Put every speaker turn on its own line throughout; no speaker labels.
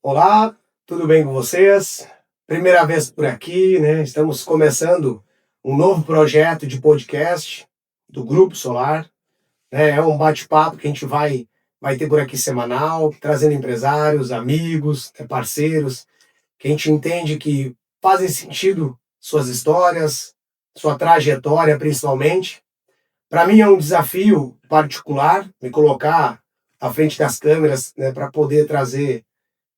Olá, tudo bem com vocês? Primeira vez por aqui, né? Estamos começando um novo projeto de podcast do Grupo Solar, né? É um bate-papo que a gente vai ter por aqui semanal, trazendo empresários, amigos, parceiros, que a gente entende que fazem sentido suas histórias, sua trajetória principalmente. Para mim é um desafio particular me colocar à frente das câmeras, né, para poder trazer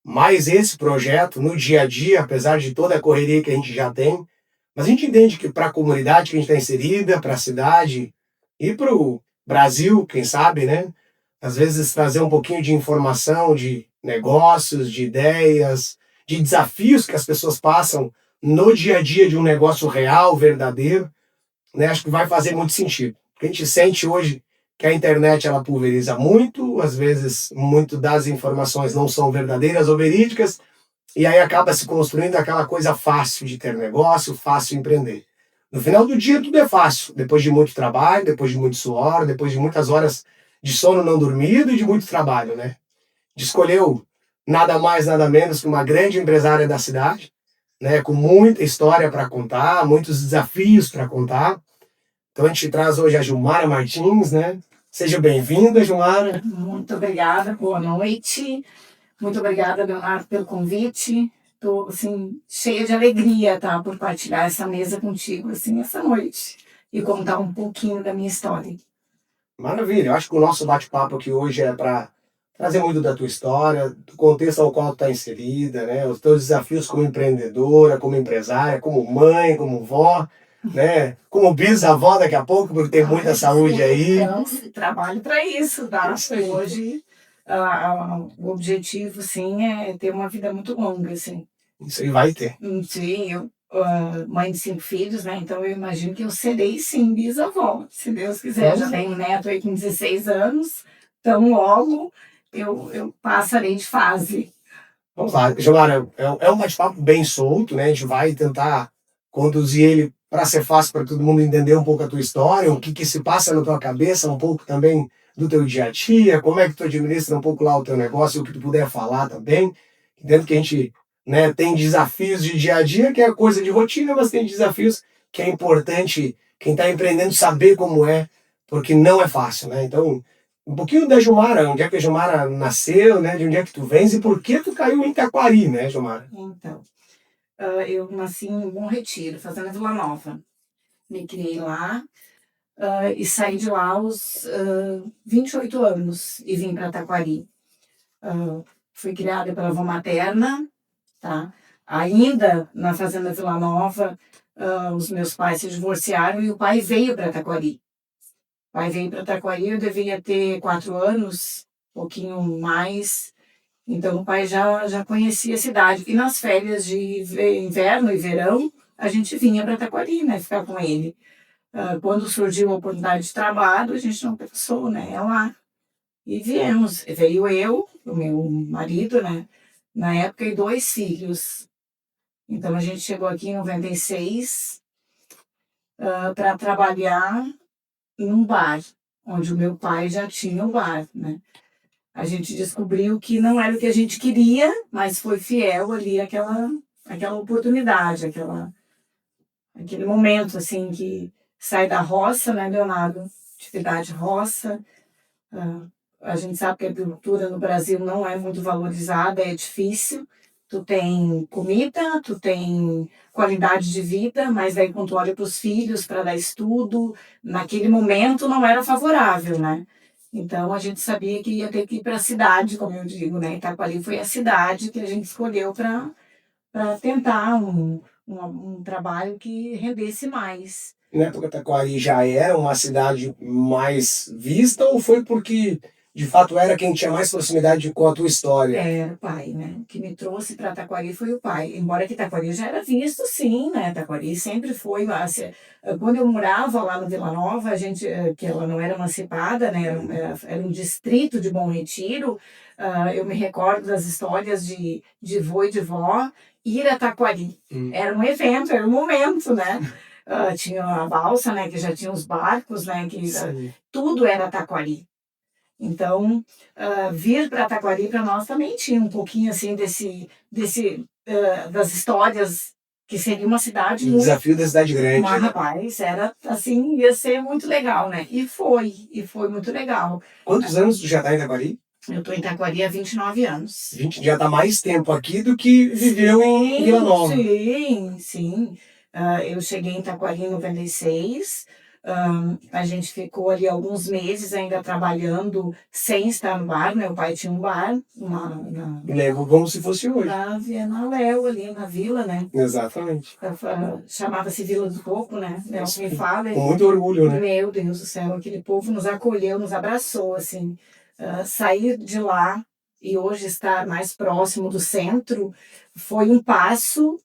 mais esse projeto no dia a dia, apesar de toda a correria que a gente já tem. Mas a gente entende que para a comunidade que a gente está inserida, para a cidade e para o Brasil, quem sabe, né? Às vezes trazer um pouquinho de informação, de negócios, de ideias, de desafios que as pessoas passam no dia a dia de um negócio real, verdadeiro, né? Acho que vai fazer muito sentido. Porque a gente sente hoje que a internet ela pulveriza muito, às vezes muito das informações não são verdadeiras ou verídicas, e aí acaba se construindo aquela coisa fácil de ter negócio, fácil de empreender. No final do dia tudo é fácil, depois de muito trabalho, depois de muito suor, depois de muitas horas de sono não dormido e de muito trabalho, né? Escolheu nada mais, nada menos que uma grande empresária da cidade, né, com muita história para contar, muitos desafios para contar. Então a gente traz hoje a Gilmara Martins, né? Seja bem-vinda, Gilmara.
Muito obrigada, boa noite. Muito obrigada, Leonardo, pelo convite. Estou, assim, cheia de alegria, tá, por partilhar essa mesa contigo, assim, essa noite. E contar um pouquinho da minha história.
Maravilha. Eu acho que o nosso bate-papo aqui hoje é para trazer muito da tua história, do contexto ao qual tu está inserida, né? Os teus desafios como empreendedora, como empresária, como mãe, como vó, né? Como bisavó daqui a pouco, porque tem muita saúde aí.
Então, trabalho para isso, tá? Hoje, o objetivo, sim, é ter uma vida muito longa, assim.
Isso aí vai ter.
Sim, eu, mãe de 5 filhos, né? Então eu imagino que eu serei sim bisavó, se Deus quiser. Já tenho um neto aí com 16 anos, então logo eu passarei de fase.
Vamos lá, Gilmara, é um bate-papo bem solto, né? A gente vai tentar conduzir ele para ser fácil para todo mundo entender um pouco a tua história, o que que se passa na tua cabeça, um pouco também do teu dia a dia, como é que tu administra um pouco lá o teu negócio, o que tu puder falar também. Dentro que a gente, né, tem desafios de dia a dia, que é coisa de rotina, mas tem desafios que é importante quem está empreendendo saber como é, porque não é fácil, né? Então, um pouquinho da Gilmara, onde é que a Gilmara nasceu, né? De onde é que tu vens e por que tu caiu em Taquari, né, Gilmara?
Então, eu nasci em Bom Retiro, Fazenda Vila Nova. Me criei lá, e saí de lá aos 28 anos e vim para Taquari. Fui criada pela avó materna, tá? Ainda na Fazenda Vila Nova, os meus pais se divorciaram e o pai veio para Taquari. O pai veio para Taquari, eu devia ter 4 anos, um pouquinho mais. Então o pai já conhecia a cidade. E nas férias de inverno e verão, a gente vinha para Taquari, né? Ficar com ele. Quando surgiu a oportunidade de trabalho, a gente não pensou, né? É lá. E viemos. Veio eu, o meu marido, né? Na época, e 2 filhos. Então a gente chegou aqui em 96 para trabalhar num bar, onde o meu pai já tinha o bar, né? A gente descobriu que não era o que a gente queria, mas foi fiel ali aquela oportunidade, aquele momento assim que sai da roça, né, Leonardo? Atividade roça. A gente sabe que a agricultura no Brasil não é muito valorizada, é difícil. Tu tem comida, tu tem qualidade de vida, mas daí quando tu olha para os filhos para dar estudo, naquele momento não era favorável, né? Então a gente sabia que ia ter que ir para a cidade, como eu digo, né? Itaquari foi a cidade que a gente escolheu para tentar um trabalho que rendesse mais.
Na época Taquari já era uma cidade mais vista ou foi porque de fato era quem tinha mais proximidade com a tua história?
Era o pai, né? O que me trouxe para Taquari foi o pai. Embora que Taquari já era visto, sim, né? Taquari sempre foi. Quando eu morava lá no Vila Nova, a gente, que ela não era emancipada, né? Era um distrito de Bom Retiro. Eu me recordo das histórias de vô e de vó. ir a Taquari. Era um evento, era um momento, né? Tinha a balsa, né? Que já tinha os barcos, né? Tudo era Taquari. Então, vir para Taquari para nós também tinha um pouquinho assim das histórias que seria uma cidade
O desafio da cidade grande.
Mas, rapaz, era assim, ia ser muito legal, né? E foi muito legal.
Quantos anos tu já tá em Taquari?
Eu tô em Taquari há 29 anos.
Já tá mais tempo aqui do que viveu em Vila Nova.
Sim. Eu cheguei em Taquari em 96. A gente ficou ali alguns meses ainda trabalhando sem estar no bar. Meu pai tinha um bar
Lembro como se fosse hoje.
na Léo, ali na vila, né?
Exatamente.
Chamava-se Vila do Coco, né? Nelson me fala.
Com muito orgulho, né?
Meu Deus do céu, aquele povo nos acolheu, nos abraçou, assim. Sair de lá e hoje estar mais próximo do centro foi um passo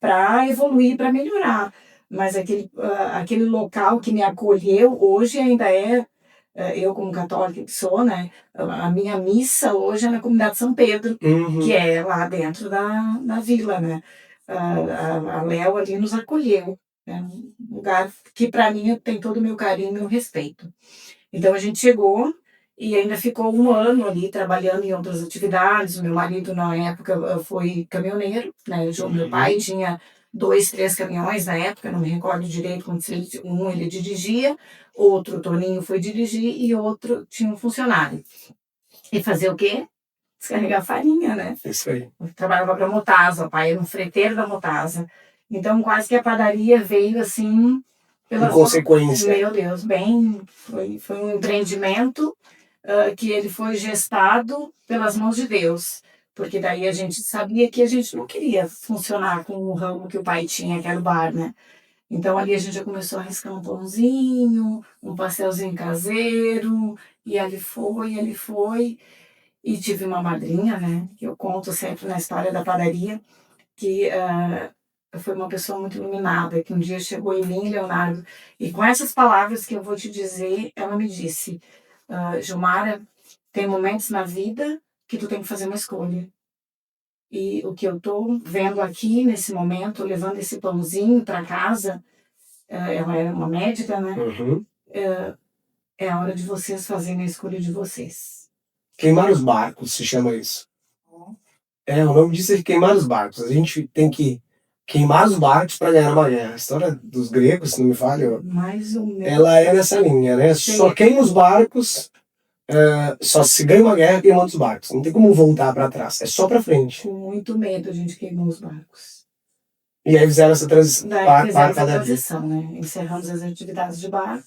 para evoluir, para melhorar. Mas aquele local que me acolheu hoje ainda eu como católica que sou, né? A minha missa hoje é na comunidade São Pedro, que é lá dentro da vila, né? A Léo ali nos acolheu. É um lugar que para mim tem todo o meu carinho e meu respeito. Então a gente chegou e ainda ficou um ano ali trabalhando em outras atividades. O meu marido na época foi caminhoneiro, né? Meu pai tinha 2, 3 caminhões na época, não me recordo direito quantos ele dirigia, outro o Toninho foi dirigir e outro tinha um funcionário. E fazer o quê? Descarregar farinha, né?
Isso aí.
Eu trabalhava para a Motasa, o pai era um freteiro da Motasa. Então quase que a padaria veio assim
Em consequência.
Meu Deus, foi um empreendimento que ele foi gestado pelas mãos de Deus. Porque daí a gente sabia que a gente não queria funcionar com o ramo que o pai tinha, que era o bar, né? Então ali a gente já começou a arriscar um pãozinho, um pastelzinho caseiro, e ali foi. E tive uma madrinha, né? Que eu conto sempre na história da padaria, que foi uma pessoa muito iluminada, que um dia chegou em mim, Leonardo, e com essas palavras que eu vou te dizer, ela me disse, Gilmara, tem momentos na vida que tu tem que fazer uma escolha. E o que eu tô vendo aqui nesse momento, levando esse pãozinho para casa, ela era uma médica, né? É a hora de vocês fazerem a escolha de vocês.
Queimar os barcos, se chama isso. O nome disso é queimar os barcos. A gente tem que queimar os barcos para ganhar uma guerra. A história dos gregos, se não me falha,
Mais ou menos.
ela é nessa linha, né?
Sim.
Só queima os barcos, só se ganha uma guerra queimando os barcos. Não tem como voltar para trás, é só para frente.
Com muito medo a gente queimou os barcos.
E aí fizeram essa transição.
Fizemos a transição, né? Encerramos as atividades de bar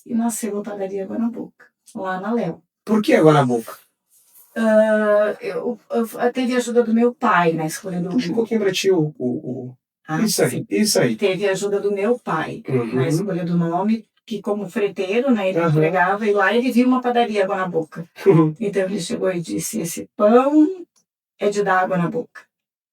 e nasceu a padaria Guanabuca, lá na Léo.
Por que Guanabuca?
Eu teve a ajuda do meu pai na escolha do...
Puxa um pouquinho para ti isso aí.
Teve a ajuda do meu pai na escolha do nome, que como freteiro, né, ele entregava e lá ele viu uma padaria Guanabuca. Então ele chegou e disse, esse pão é de dar água na boca.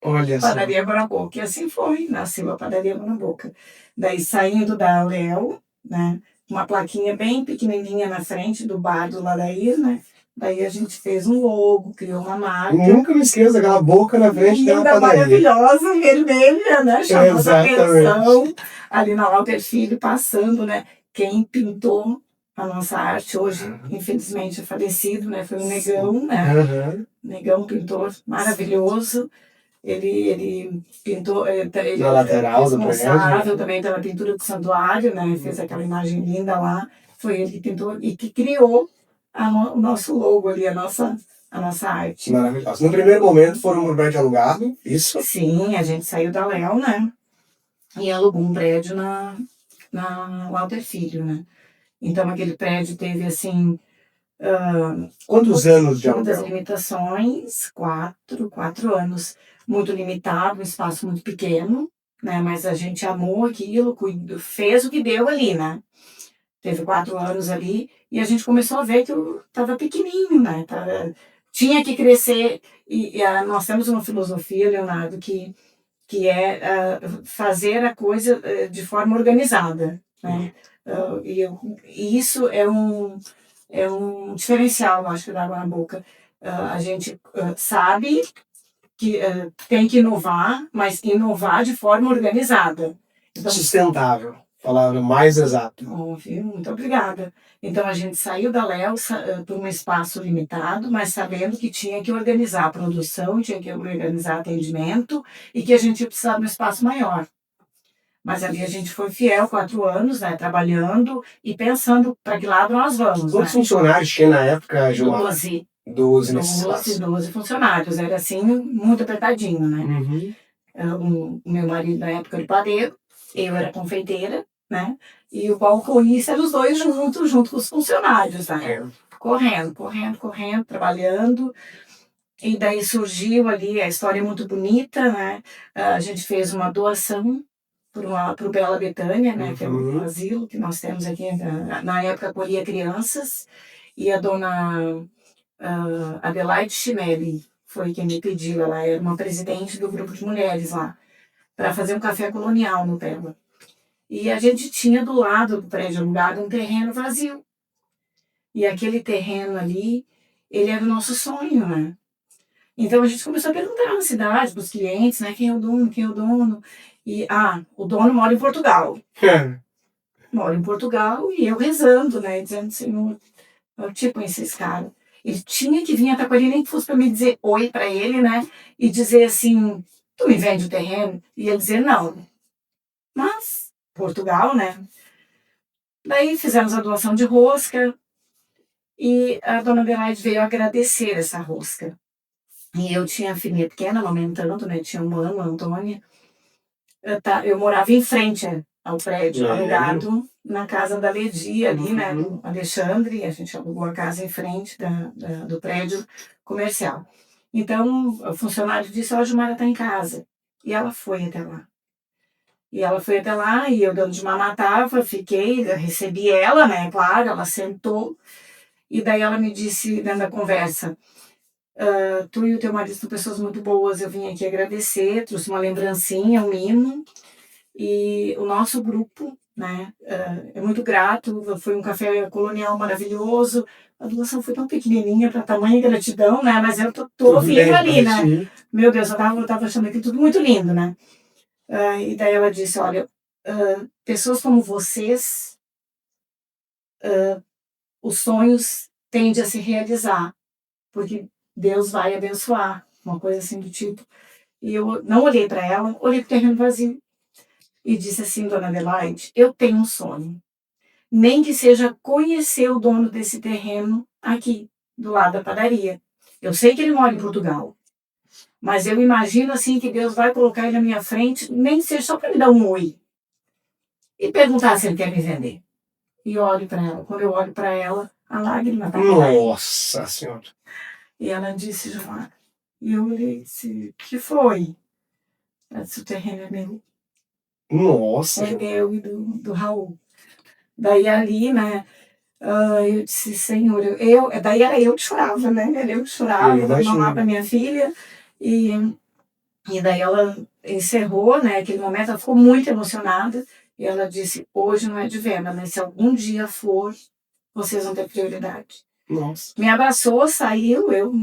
Olha só.
Padaria Guanabuca. E assim foi, nasceu a padaria Guanabuca. Daí saindo da Léo, né, uma plaquinha bem pequenininha na frente do bar do Ladair, né, daí a gente fez um logo, criou uma marca.
Nunca me esqueço daquela boca na frente da padaria.
Maravilhosa, vermelha, né? Chamando a atenção. Ali na Walter Filho, passando, né? Quem pintou a nossa arte hoje, infelizmente, é falecido, né? Foi o Negão, né? Negão, pintor maravilhoso. Ele pintou... Ele
na lateral do
responsável também pela pintura do santuário, né? Fez aquela imagem linda lá. Foi ele que pintou e que criou o nosso logo ali, a nossa arte.
Maravilhoso. No primeiro momento foram um prédio alugado, isso?
Sim, a gente saiu da Léo, né? E alugou um prédio na Walter Filho, né? Então aquele prédio teve assim...
quantos anos de aluguel?
Muitas limitações, 4 anos. Muito limitado, um espaço muito pequeno, né? Mas a gente amou aquilo, fez o que deu ali, né? Teve 4 anos ali e a gente começou a ver que eu estava pequenininho, né? Tinha que crescer e nós temos uma filosofia, Leonardo, que é fazer a coisa de forma organizada, né? E isso é um diferencial, eu acho, da Água na Boca. A gente sabe que tem que inovar, mas inovar de forma organizada. Então,
Sustentável, palavra mais exata.
viu? Muito obrigada. Então a gente saiu da Léo por um espaço limitado, mas sabendo que tinha que organizar a produção, tinha que organizar atendimento e que a gente ia precisar de um espaço maior. Mas ali a gente foi fiel 4 anos, né, trabalhando e pensando para que lado nós vamos.
Quantos funcionários tinha na época, Gilmar?
12.
12 nesse espaço.
12 funcionários. Era assim, muito apertadinho, né?
Uhum.
O meu marido na época era padeiro, eu era confeiteira, né? E o balconista eram os dois junto com os funcionários, né? Correndo, trabalhando. E daí surgiu ali, a história é muito bonita, né? A gente fez uma doação para o Bela Betânia, né? Que é um asilo que nós temos aqui. Na época acolhia crianças. E a dona Adelaide Chimelli foi quem me pediu. Ela era uma presidente do grupo de mulheres lá, para fazer um café colonial no Bela. E a gente tinha do lado do prédio alugado um terreno vazio. E aquele terreno ali, ele era o nosso sonho, né? Então a gente começou a perguntar na cidade, para os clientes, né? Quem é o dono, quem é o dono? E, o dono mora em Portugal. Mora em Portugal e eu rezando, né? Dizendo, Senhor, eu tinha conhecido esse cara. Ele tinha que vir a Taquari, nem que fosse para me dizer oi para ele, né? E dizer assim, tu me vende o terreno? E ele dizer não. Mas, Portugal, né? Daí fizemos a doação de rosca e a dona Adelaide veio agradecer essa rosca. E eu tinha a filhinha pequena, amamentando, né? Tinha um ano, a Antônia. Eu morava em frente ao prédio, alugado na casa da Ledi, ali, né? Do Alexandre. A gente alugou a casa em frente do prédio comercial. Então, o funcionário disse, ó, a Gilmara está em casa. E ela foi até lá. E eu dando de mamar tava, recebi ela, né? Claro, ela sentou. E daí ela me disse, dentro da conversa, tu e o teu marido são pessoas muito boas, eu vim aqui agradecer, trouxe uma lembrancinha, um mimo. E o nosso grupo, né, é muito grato, foi um café colonial maravilhoso. A doação foi tão pequenininha para tamanha gratidão, né? Mas eu tô ouvindo ali, né? Meu Deus, eu tava achando aquilo tudo muito lindo, né? E daí ela disse, olha, pessoas como vocês, os sonhos tendem a se realizar, porque Deus vai abençoar, uma coisa assim do tipo. E eu não olhei para ela, olhei para o terreno vazio e disse assim, dona Adelaide, eu tenho um sonho, nem que seja conhecer o dono desse terreno aqui, do lado da padaria. Eu sei que ele mora em Portugal, mas eu imagino assim que Deus vai colocar ele na minha frente, nem que seja só para me dar um oi e perguntar se ele quer me vender. E olho para ela. Quando eu olho para ela, a lágrima tá caindo.
Nossa Senhora.
E ela disse, Gilmar, e eu olhei e disse, o que foi? Ela disse, o terreno é meu.
Nossa.
É meu e do Raul. Daí ali, né, eu disse, Senhor, daí era eu que chorava, né? Era eu que chorava, dando mamar para minha filha. E daí ela encerrou, né, aquele momento, ela ficou muito emocionada. E ela disse, hoje não é de venda, mas se algum dia for, vocês vão ter prioridade.
Nossa.
Me abraçou, saiu, eu,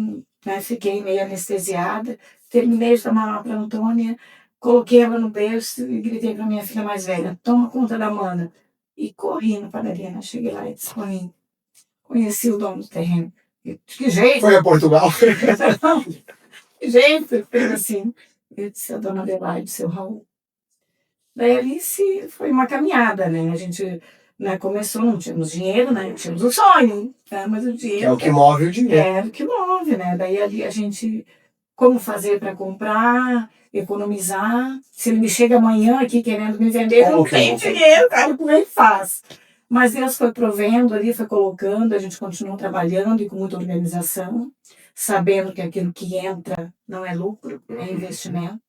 né, fiquei meio anestesiada. Terminei de dar mamar para Antônia, coloquei ela no berço e gritei para minha filha mais velha, toma conta da Amanda. E corri na padaria, né? Cheguei lá e disse, conheci o dono do terreno. Eu, de que jeito?
Foi a Portugal?
Que jeito? Fez assim. Eu disse, a dona Adelaide, seu Raul. Daí ali foi uma caminhada, né? A gente, né, começou, não tínhamos dinheiro, né? Tínhamos um sonho, né? Mas o dinheiro...
Que é o que move o dinheiro.
É o que move, né? Daí ali a gente... Como fazer para comprar, economizar. Se ele me chega amanhã aqui querendo me vender, eu não tenho dinheiro, cara, como é que faz? Mas Deus foi provendo ali, foi colocando, a gente continuou trabalhando e com muita organização, sabendo que aquilo que entra não é lucro, é investimento.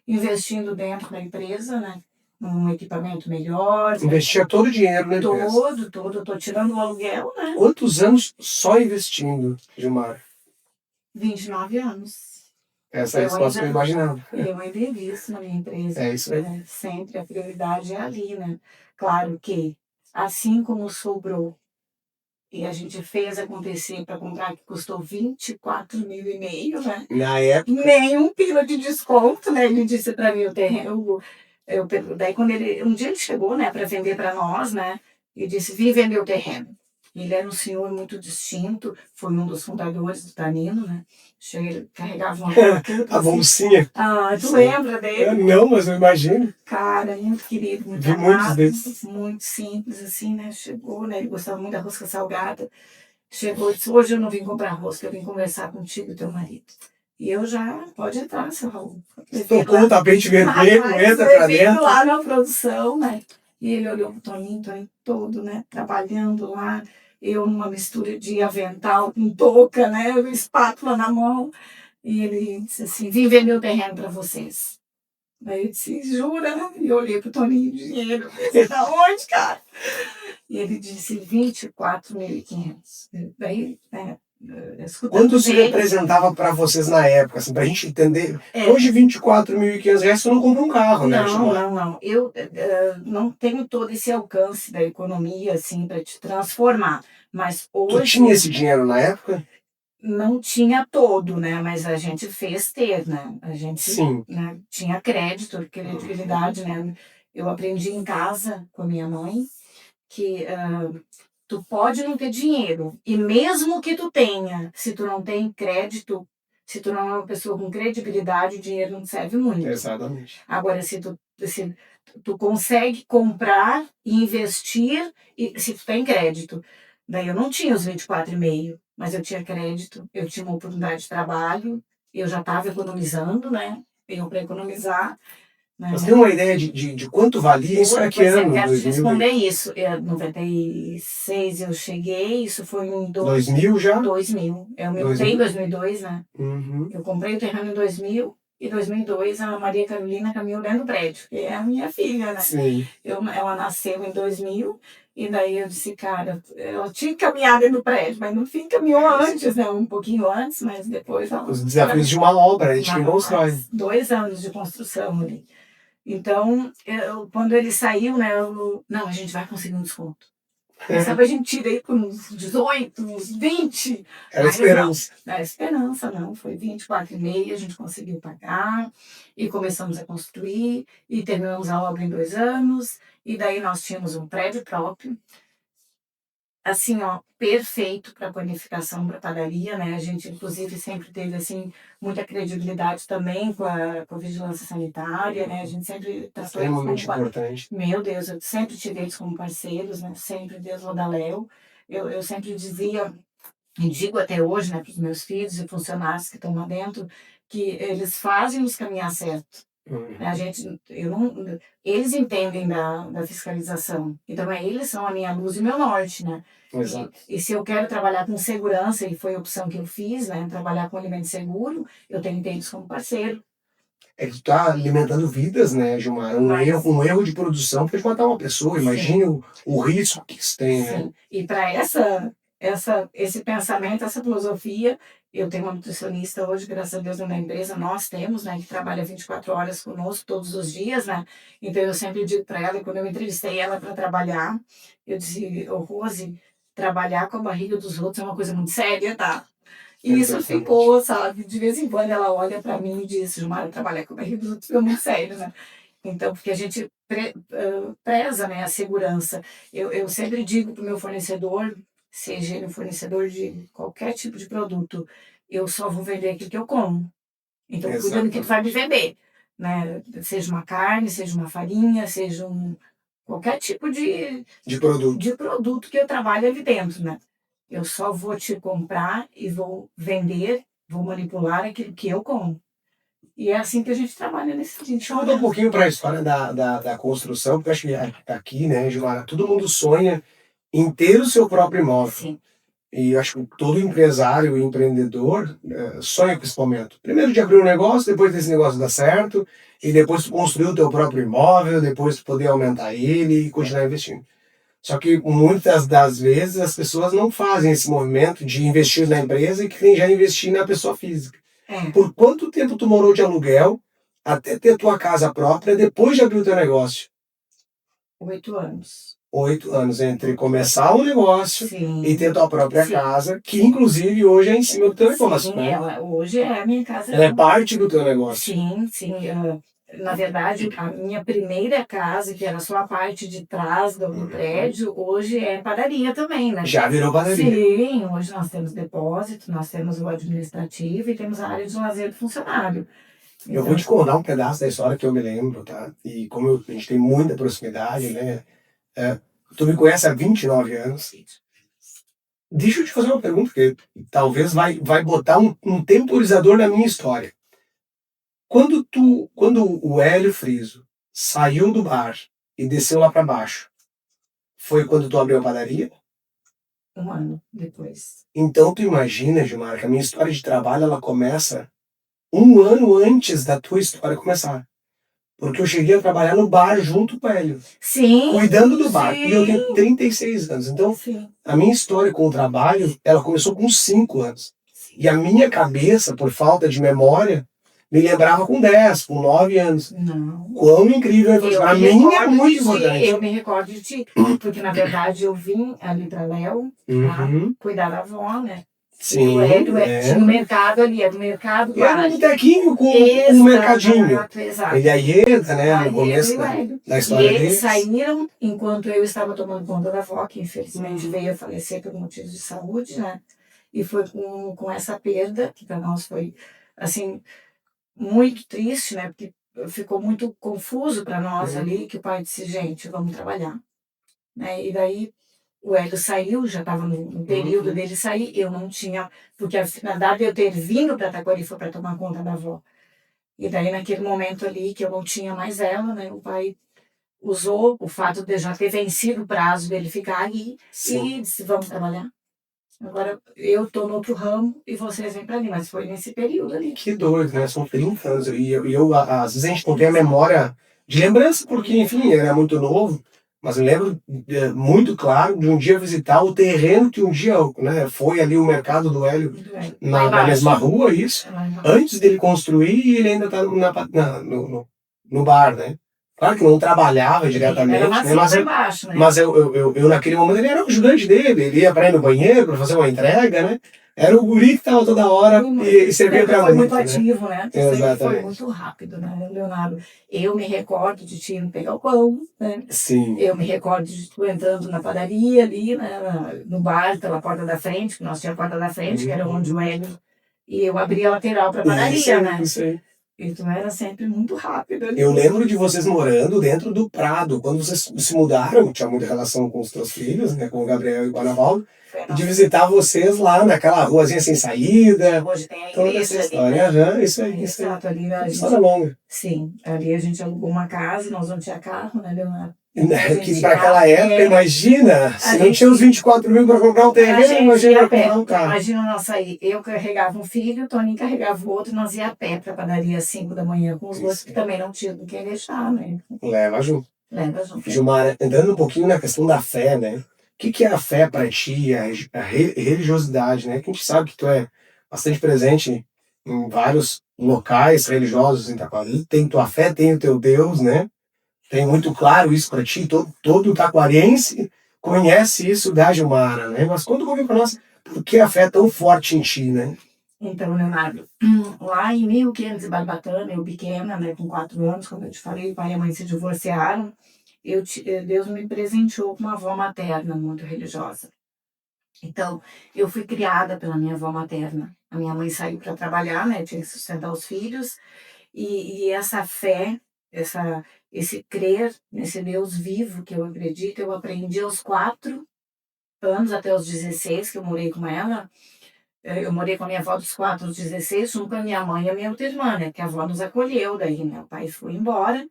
Investindo dentro da empresa, né? Num equipamento melhor.
Investia todo o dinheiro na empresa.
Todo. Eu tô tirando o aluguel, né?
Quantos anos só investindo, Gilmar?
29 anos.
Essa é a resposta que eu imaginava.
Eu ainda invisto na minha empresa.
É isso aí.
Sempre a prioridade é ali, né? Claro que, assim como sobrou E a gente fez acontecer para comprar, que custou 24.500, né?
Na época,
Nem um pila de desconto, né? Ele disse para mim o terreno. Daí, quando um dia ele chegou, né, para vender para nós, né? E disse: vim vender o terreno. Ele era um senhor muito distinto, foi um dos fundadores do Tanino, né? Cheguei, carregava uma plaqueta
a
assim.
bolsinha.
Ah, tu
Sim.
lembra dele?
Não, mas eu imagino.
Cara, muito querido, muito
Vi muitos
amado,
desses.
muito simples, assim, né? Chegou, né? Ele gostava muito da rosca salgada. Chegou e disse: hoje eu não vim comprar rosca, eu vim conversar contigo e teu marido. E eu já, pode entrar, seu Raul.
Tocou o tapete vermelho, entra pra dentro.
Lá na produção, né? E ele olhou pro Toninho todo, né? Trabalhando lá. Eu numa mistura de avental com touca, né? Espátula na mão. E ele disse assim: vim vender o terreno para vocês. Daí eu disse: jura? E eu olhei pro Toninho: dinheiro. Disse: da onde, cara? E ele disse: 24.500. Daí, né?
Quanto isso
dele,
representava para vocês na época, assim, pra gente entender?
É.
Hoje, R$ 24.500 você não compra um carro, né, Gilmar?
Não. Eu não tenho todo esse alcance da economia, assim, para te transformar. Mas
Tu
hoje
tinha esse dinheiro na época?
não tinha todo, né? Mas a gente fez ter, né? A gente,
Sim.
né, tinha crédito, credibilidade, né? Eu aprendi em casa com a minha mãe que tu pode não ter dinheiro, e mesmo que tu tenha, se tu não tem crédito, se tu não é uma pessoa com credibilidade, o dinheiro não serve muito.
Exatamente.
Agora, se tu consegue comprar e investir, e se tu tem crédito. Daí eu não tinha os 24,5, mas eu tinha crédito, eu tinha uma oportunidade de trabalho, eu já estava economizando, né? Eu para economizar. Né?
Mas tem uma ideia de quanto valia isso era que
Pois é,
ano?
quero te
2000,
responder isso. Em 96 eu cheguei, isso foi em
2000 já?
2000. Eu me mudei em 2002, né?
Uhum.
Eu comprei o terreno em 2000 e em 2002 a Maria Carolina caminhou dentro do prédio, que é a minha filha, né?
Sim.
Ela nasceu em 2000 e daí eu disse: cara, ela tinha caminhado dentro do prédio, mas no fim caminhou antes, né? Um pouquinho antes, mas depois ela...
Os desafios de uma obra, a gente quem constrói.
2 anos de construção ali. Então, quando ele saiu, né, não, a gente vai conseguir um desconto. Pensava a gente tira aí por uns 18, uns 20.
Era esperança.
Não, era esperança, não. Foi 24,5, a gente conseguiu pagar e começamos a construir e terminamos a obra em 2 anos. E daí nós tínhamos um prédio próprio, assim, ó, perfeito para panificação para padaria, né? A gente, inclusive, sempre teve, assim, muita credibilidade também com a vigilância sanitária, né? A gente sempre tratou eles
Extremamente
como...
importante.
Meu Deus, eu sempre tive eles como parceiros, né? Sempre, Deus Rodaléu. Eu sempre dizia, e digo até hoje, né, para os meus filhos e funcionários que estão lá dentro, que eles fazem nos caminhar certo. A gente, eles entendem da fiscalização. Então, eles são a minha luz e meu norte, né?
Exato.
E se eu quero trabalhar com segurança, e foi a opção que eu fiz, né? Trabalhar com alimento seguro, eu tenho eles como parceiro.
É que tu tá alimentando vidas, né, Gilmar? Um erro de produção pode matar uma pessoa. Imagine o risco que isso tem, né?
Sim. E para esse pensamento, essa filosofia, eu tenho uma nutricionista hoje, graças a Deus, na empresa, nós temos, né, que trabalha 24 horas conosco todos os dias, né? Então eu sempre digo para ela, e quando eu entrevistei ela para trabalhar, eu disse: ô Rose, trabalhar com a barriga dos outros é uma coisa muito séria, tá? E isso ficou, sabe? De vez em quando ela olha para mim e diz: Gilmar, trabalhar com a barriga dos outros é muito sério, né? Então, porque a gente preza, né, a segurança. Eu sempre digo para o meu fornecedor, seja ele um fornecedor de qualquer tipo de produto, eu só vou vender aquilo que eu como. Então, cuida do que tu vai me vender. Né? Seja uma carne, seja uma farinha, seja qualquer tipo de produto que eu trabalho ali dentro. Né? Eu só vou te comprar e vou vender, vou manipular aquilo que eu como. E é assim que a gente trabalha nesse sentido.
Deixa eu voltar um pouquinho para a história da construção, porque eu acho que aqui, né, Gilmar, todo mundo sonha em ter o seu próprio imóvel.
Sim.
E eu acho que todo empresário e empreendedor sonha com esse momento. Primeiro de abrir um negócio, depois desse negócio dar certo, e depois tu construir o teu próprio imóvel, depois tu poder aumentar ele e continuar investindo. Só que muitas das vezes as pessoas não fazem esse movimento de investir na empresa e querem já investir na pessoa física. Por quanto tempo tu morou de aluguel até ter tua casa própria depois de abrir o teu negócio?
8 anos.
8 anos entre começar um negócio
Sim.
e ter tua própria
Sim.
casa, que inclusive hoje é em cima do teu negócio,
Sim,
né?
hoje é a minha casa.
Ela é parte do teu negócio.
Sim, sim. Na verdade, a minha primeira casa, que era só a parte de trás do prédio, hoje é padaria também, né?
Já virou padaria.
Sim, hoje nós temos depósito, nós temos o administrativo e temos a área de lazer do funcionário.
Eu vou te contar um pedaço da história que eu me lembro, tá? E como a gente tem muita proximidade, né? Tu me conhece há 29 anos. Deixa eu te fazer uma pergunta, que talvez vai botar um temporizador na minha história. Quando o Hélio Friso saiu do bar e desceu lá para baixo, foi quando tu abriu a padaria?
1 ano depois.
Então tu imagina, Gilmar, que a minha história de trabalho ela começa 1 ano antes da tua história começar. Porque eu cheguei a trabalhar no bar junto com o Hélio.
Sim.
Cuidando do bar.
Sim.
E eu tenho 36 anos. Então,
sim.
A minha história com o trabalho, ela começou com 5 anos. E a minha cabeça, por falta de memória, me lembrava com 10, com 9 anos.
Não.
Quão incrível é isso. A minha é muito importante.
Eu me recordo de ti, porque na verdade eu vim ali para Léo, cuidar da avó, né?
Sim,
o Hélio tinha um mercado ali, do mercado.
Era um botequinho com um mercadinho.
Exato.
Ele aí entra, né, no começo da história
e eles
deles.
saíram enquanto eu estava tomando conta da avó, que infelizmente veio a falecer por motivos de saúde, né? E foi com essa perda, que para nós foi, assim, muito triste, né? Porque ficou muito confuso para nós ali, que o pai disse, gente, vamos trabalhar. Né? E daí o Hélio saiu, já estava no período dele sair, eu não tinha, porque a finalidade de eu ter vindo para Taquari foi para tomar conta da avó. E daí naquele momento ali que eu não tinha mais ela, né, o pai usou o fato de eu já ter vencido o prazo dele ficar ali e disse, vamos trabalhar. Agora eu estou no outro ramo e vocês vêm para ali, mas foi nesse período ali.
Que doido, né? São 30 anos. E às vezes a gente não tem a memória de lembrança, porque, enfim, era muito novo. Mas eu lembro muito claro de um dia visitar o terreno que um dia, né, foi ali o mercado do Hélio, na mesma rua, isso. Antes dele construir, e ele ainda está no bar, né? Claro que não trabalhava diretamente, né? Mas eu naquele momento ele era o ajudante dele, ele ia para ir no banheiro, para fazer uma entrega, né? Era o guri que estava toda hora e servia para
foi muito ativo, né?
Exatamente.
Foi muito rápido, né, Leonardo? Eu me recordo de ti indo pegar o pão, né?
Sim.
Eu me recordo de tu entrando na padaria ali, né, no bar, pela porta da frente, que nós tínhamos a porta da frente, que era onde o Hélio... E eu abria a lateral para a padaria, né?
Isso aí.
E tu era sempre muito rápido ali.
Eu lembro de vocês morando dentro do Prado. Quando vocês se mudaram, tinha muita relação com os teus filhos, né, com o Gabriel e o Anavaldo, e de visitar vocês lá naquela ruazinha sem saída.
Hoje tem a igreja,
toda essa história.
ali, né?
Isso aí.
Exato, ali a gente...
História longa.
Sim, ali a gente alugou uma casa, nós não tinha carro, né, Leonardo?
Que para aquela época, imagina, se não tinha os 24 mil para comprar um terreno, imagina para comprar um carro.
Imagina nós sair, eu carregava um filho, o Toninho carregava o outro, nós ia a pé para a padaria às 5 da manhã com os dois, que também não tinha com quem deixar, né?
Leva junto.
Leva junto.
Gilmar, entrando um pouquinho na questão da fé, né? O que é a fé para ti, a religiosidade, né? Que a gente sabe que tu é bastante presente em vários locais religiosos em Taquari, tem tua fé, tem o teu Deus, né? Tem muito claro isso para ti, todo taquariense conhece isso da Gilmara, né? Mas conta um pouquinho para nós, por que a fé é tão forte em ti, né?
Então, Leonardo, lá em 1500 e Barbatana, eu pequena, né, com 4 anos, como eu te falei, o pai e a mãe se divorciaram, Deus me presenteou com uma avó materna muito religiosa. Então, eu fui criada pela minha avó materna. A minha mãe saiu para trabalhar, né, tinha que sustentar os filhos, e essa fé, esse crer nesse Deus vivo que eu acredito, eu aprendi aos 4 anos, até os 16, que eu morei com ela. Eu morei com a minha avó dos 4 aos 16, junto com a minha mãe e a minha outra irmã, né? Que a avó nos acolheu, daí meu pai foi embora.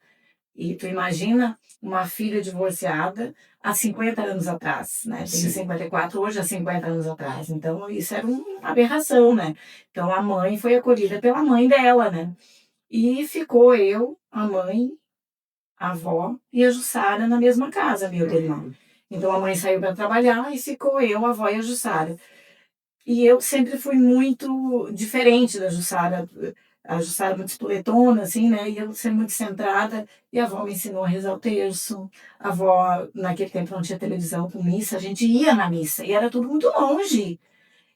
E tu imagina uma filha divorciada há 50 anos atrás, né? Tem 54, hoje há 50 anos atrás. Então, isso era uma aberração, né? Então, a mãe foi acolhida pela mãe dela, né? E ficou eu, a mãe, a avó e a Jussara na mesma casa, meu irmão. Então, a mãe saiu para trabalhar e ficou eu, a avó e a Jussara. E eu sempre fui muito diferente da Jussara. a Jussara muito espoletona, assim, né? E eu sempre muito centrada. E a avó me ensinou a rezar o terço. A avó, naquele tempo não tinha televisão com missa, a gente ia na missa. E era tudo muito longe.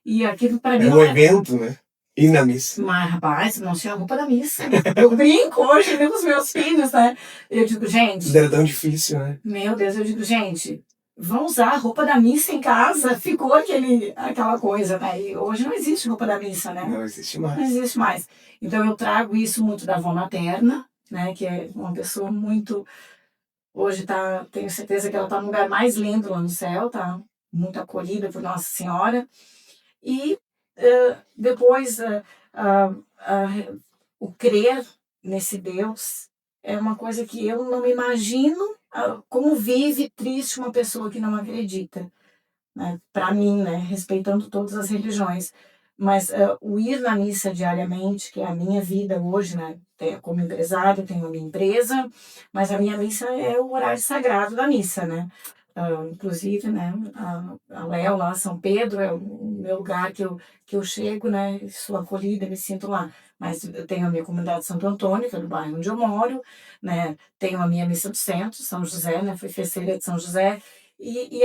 E aquilo para mim
Era
não
um
era.
evento, né? Ir na missa.
Mas, rapaz, não tinha roupa da missa. Eu brinco hoje com os meus filhos, né? Eu digo, gente,
Tudo era tão difícil, né?
meu Deus, eu digo, gente, vão usar a roupa da missa em casa. Ficou aquela coisa, né? E hoje não existe roupa da missa, né?
Não existe
Não
mais.
existe mais. Então eu trago isso muito da avó materna, né? Que é uma pessoa muito. Hoje tá, tenho certeza que ela está no lugar mais lindo lá no céu, tá? Muito acolhida por Nossa Senhora. E depois ah, o crer nesse Deus é uma coisa que eu não me imagino como vive triste uma pessoa que não acredita, né? Para mim, né? Respeitando todas as religiões. Mas o ir na missa diariamente, que é a minha vida hoje, né? Como empresário, tenho a minha empresa, mas a minha missa é o horário sagrado da missa, né? Inclusive, né? A Léo lá, São Pedro, é o meu lugar que eu chego, né? Sou acolhida, me sinto lá. Mas eu tenho a minha comunidade Santo Antônio, que é do bairro onde eu moro, né? Tenho a minha missa do centro, São José, né? Fui festeira de São José. E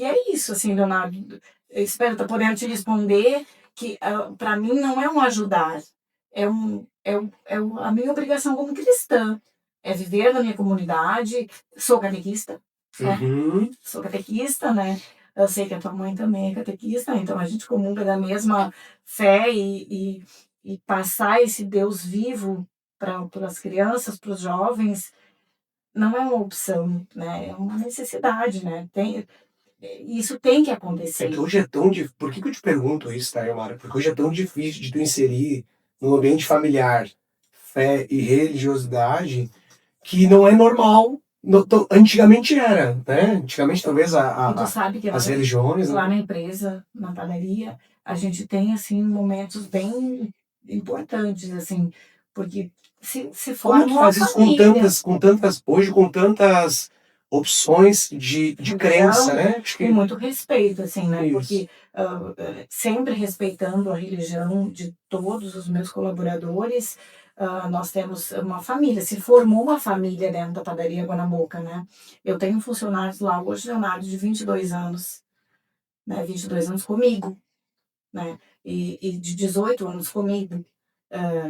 é isso, assim, Leonardo. Eu espero estar podendo te responder que, para mim, não é um ajudar, a minha obrigação como cristã. É viver na minha comunidade. Sou catequista, né?
Uhum.
Sou catequista, né? Eu sei que a tua mãe também é catequista, então a gente comunga da mesma fé e passar esse Deus vivo para as crianças, para os jovens, não é uma opção, né? É uma necessidade, né? Isso tem que
É que
acontecer.
hoje é tão difícil. Por que que eu te pergunto isso, tá, Mara? Porque hoje é tão difícil de tu inserir no ambiente familiar fé e religiosidade que não é normal. Antigamente era, né? Antigamente talvez
E tu sabe que
as religiões,
lá
né?
na empresa, na padaria, a gente tem, assim, momentos bem importantes, assim, porque se
Como
forma
tu
uma
faz isso
família.
hoje com tantas opções de crença,
Religião
né? Acho
e
que
muito respeito, assim, né?
isso.
Porque sempre respeitando a religião de todos os meus colaboradores, nós temos uma família, se formou uma família dentro da padaria Água na Boca, né? Eu tenho funcionários lá hoje, Leonardo, de 22 anos, né? 22 anos comigo, né? E de 18 anos comigo,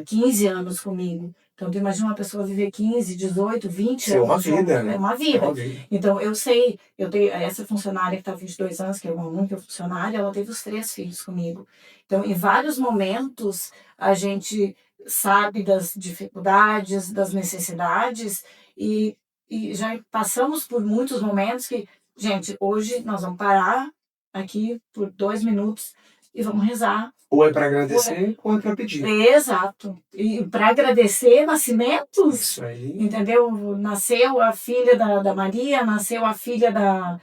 15 anos comigo. Então, tu imagina uma pessoa viver 15, 18, 20
Isso é uma
anos
vida,
junto, é
né?
uma
É uma
vida.
vida.
Então, eu sei, eu tenho essa funcionária que está há 22 anos, que é uma única funcionária, ela teve os 3 filhos comigo. Então, em vários momentos, a gente sabe das dificuldades, das necessidades, e, e já passamos por muitos momentos que, gente, hoje nós vamos parar aqui por 2 minutos e vamos rezar.
Ou é para agradecer, ou é para pedir.
Exato. E para agradecer nascimentos,
Isso aí.
entendeu? Nasceu a filha da Maria, nasceu a filha da.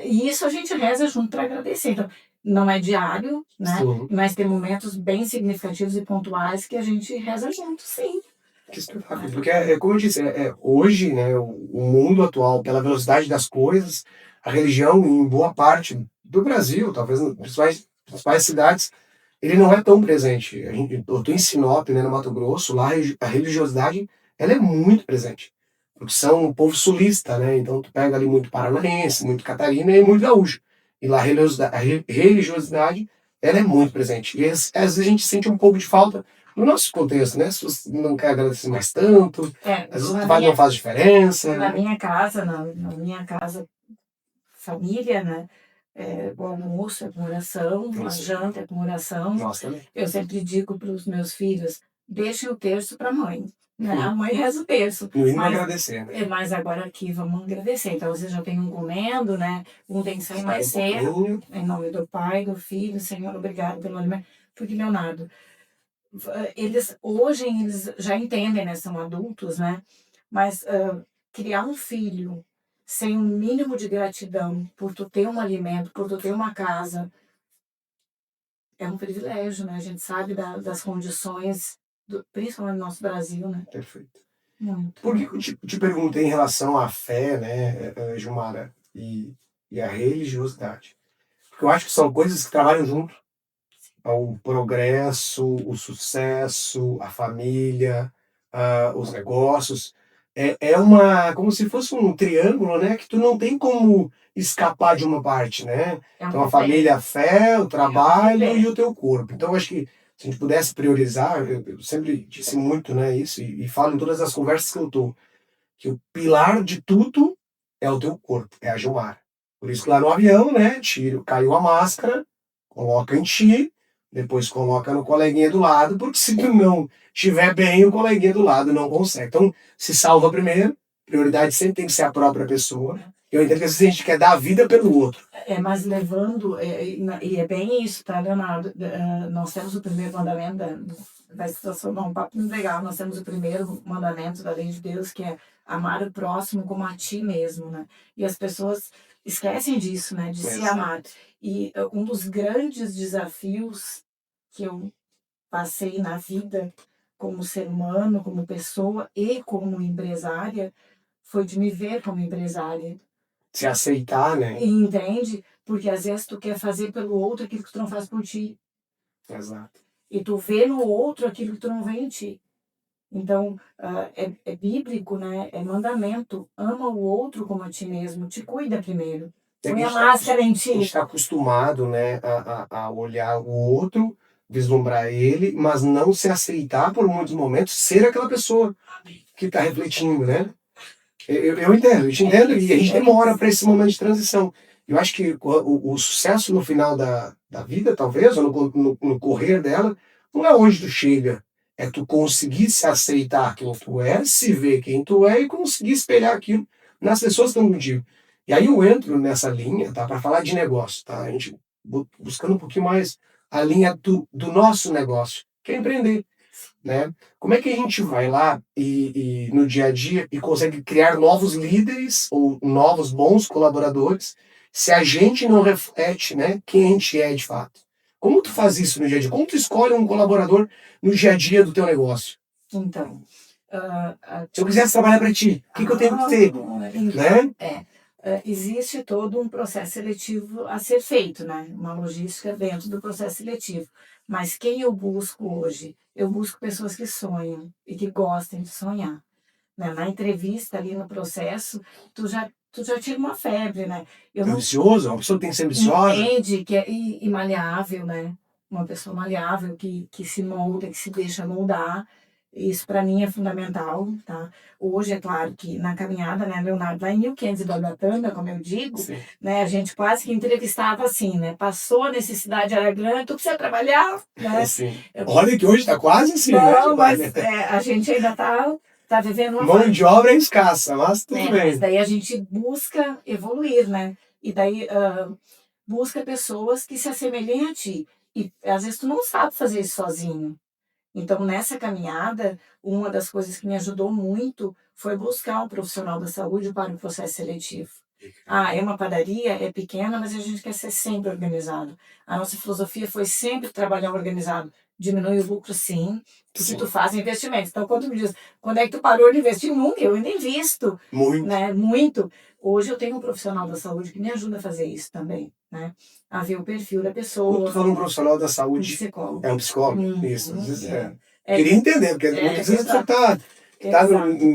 E isso a gente reza junto para agradecer. Então, não é diário, né?
Sim.
Mas tem momentos bem significativos e pontuais que a gente reza junto, sim.
Que espetáculo. Porque, como eu disse, hoje, né, o mundo atual, pela velocidade das coisas, a religião, em boa parte do Brasil, talvez nas principais cidades, ele não é tão presente. Eu estou em Sinop, né, no Mato Grosso, lá a religiosidade ela é muito presente. Porque são um povo sulista, né? Então tu pega ali muito paranaense, muito catarina e muito gaúcho. E lá a religiosidade ela é muito presente. E às vezes a gente sente um pouco de falta no nosso contexto, né? Se você não quer agradecer mais tanto, às vezes não faz diferença,
na
né?
minha casa, na minha casa, família, né? O almoço é com oração, a
Isso.
janta é com oração.
Nós também.
Eu sempre digo para os meus filhos, deixem o terço para a mãe, né? A
Hum.
mãe reza o terço,
No mínimo
mas,
agradecer, né?
mas agora aqui vamos agradecer. Então, vocês já tem um comendo, né? Um tem que sair
Espera
mais
um
cedo,
pouquinho.
em nome do Pai, do Filho, Senhor, obrigado pelo alimento. Porque, Leonardo, hoje eles já entendem, né? São adultos, né? Mas criar um filho sem um mínimo de gratidão por tu ter um alimento, por tu ter uma casa, é um privilégio, né? A gente sabe das condições, principalmente no nosso Brasil, né?
Perfeito.
Muito.
Por que eu te perguntei em relação à fé, né, Gilmara, e a religiosidade? Porque eu acho que são coisas que trabalham junto. o progresso, o sucesso, a família, os negócios. É uma, como se fosse um triângulo, né? Que tu não tem como escapar de uma parte, né?
É um
Então a
tripé.
família, a fé, o
É um
trabalho e
tripé.
o teu corpo. Então eu acho que se a gente pudesse priorizar, eu sempre disse muito, né, isso, e falo em todas as conversas que eu tô, que o pilar de tudo é o teu corpo, é a Gilmar. Por isso que lá no avião, né, caiu a máscara, coloca em ti, depois coloca no coleguinha do lado, porque se tu não estiver bem, o coleguinha do lado não consegue. Então, se salva primeiro, prioridade sempre tem que ser a própria pessoa. Eu entendo que às vezes a gente quer dar a vida pelo outro.
Mas levando, e é bem isso, tá, Leonardo? Nós temos o primeiro mandamento, vai se transformar um papo muito legal. Nós temos o primeiro mandamento da lei de Deus, que é amar o próximo como a ti mesmo, né? E as pessoas esquecem disso, né? De se amar. E um dos grandes desafios que eu passei na vida como ser humano, como pessoa e como empresária, foi de me ver como empresária.
Se aceitar, né?
Entende? Porque às vezes tu quer fazer pelo outro aquilo que tu não faz por ti.
Exato.
E tu vê no outro aquilo que tu não vê em ti. Então, é bíblico, né? É mandamento. Ama o outro como a ti mesmo. Te cuida primeiro. Põe a máscara em
A gente
ti.
está acostumado, né, a olhar o outro, vislumbrar ele, mas não se aceitar por muitos momentos ser aquela pessoa que está refletindo, né? Eu entendo, a gente entende e a gente demora para esse momento de transição. Eu acho que o sucesso no final da vida, talvez, ou no correr dela, não é onde tu chega, é tu conseguir se aceitar quem tu é, se ver quem tu é e conseguir espelhar aquilo nas pessoas que estão contigo. E aí eu entro nessa linha, tá, para falar de negócio, tá? A gente buscando um pouquinho mais a linha do nosso negócio, que é empreender, né? Como é que a gente vai lá e no dia a dia e consegue criar novos líderes ou novos bons colaboradores se a gente não reflete, né, quem a gente é de fato? Como tu faz isso no dia a dia? Como tu escolhe um colaborador no dia a dia do teu negócio?
Então,
Se eu quisesse trabalhar para ti, o que eu tenho que ter, né?
existe todo um processo seletivo a ser feito, né? Uma logística dentro do processo seletivo. Mas quem eu busco hoje? Eu busco pessoas que sonham e que gostem de sonhar, né? Na entrevista ali no processo, tu já tira uma febre, né? Eu não
Ambicioso, uma pessoa que tem que ser ambiciosa.
entende que e maleável, né? Uma pessoa maleável que se molda, que se deixa moldar. Isso para mim é fundamental, tá? Hoje, é claro que na caminhada, né, Leonardo, lá em 1500 da Umbratanga, como eu digo,
Sim.
né, a gente quase que entrevistava assim, né? Passou a necessidade, era grande, tu precisa trabalhar, né?
Sim. Olha que hoje está quase assim,
Não,
né?
mas a gente ainda tá vivendo uma
Mão
fase.
de obra é escassa, mas tudo
Mas
bem.
daí a gente busca evoluir, né? E daí busca pessoas que se assemelhem a ti. E às vezes tu não sabe fazer isso sozinho. Então, nessa caminhada, uma das coisas que me ajudou muito foi buscar um profissional da saúde para o processo seletivo. É uma padaria, é pequena, mas a gente quer ser sempre organizado. A nossa filosofia foi sempre trabalhar organizado. Diminui o lucro, sim, porque tu faz investimentos. Então, quando tu me diz, quando é que tu parou de investir? Nunca, eu ainda invisto.
Muito.
Né? Muito. Hoje eu tenho um profissional da saúde que me ajuda a fazer isso também, né? A ver o perfil da
Quando
pessoa.
tu fala um profissional da
Um
saúde,
psicólogo.
é um psicólogo? Isso. Queria entender, porque muitas vezes a pessoa tá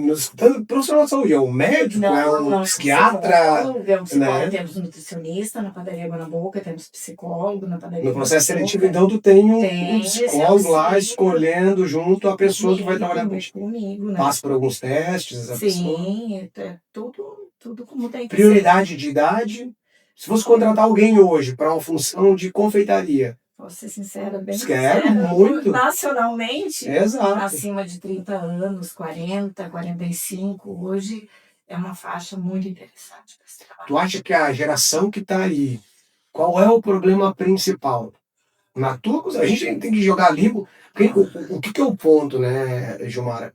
nos escutando profissional de saúde, é um médico, é um psiquiatra,
É um psicólogo,
né?
temos nutricionista na padaria Água na Boca, temos psicólogo na padaria
No
Água na
processo seletivo,
Boca.
então, tu tem um
Tem esse
psicólogo lá
auxílio
escolhendo junto a pessoa que vai trabalhar contigo.
comigo, né?
Passa por alguns testes, a pessoa.
Sim, tudo como tem que ser.
Prioridade de idade. Se fosse contratar alguém hoje para uma função de confeitaria,
Posso ser sincera, bem
quero
sincera,
muito.
nacionalmente,
Exato.
acima de 30 anos, 40, 45, hoje é uma faixa muito interessante para se trabalhar.
Tu acha que a geração que está aí, qual é o problema principal? Na tua coisa, a gente tem que jogar limpo. O que é o ponto, né, Gilmara?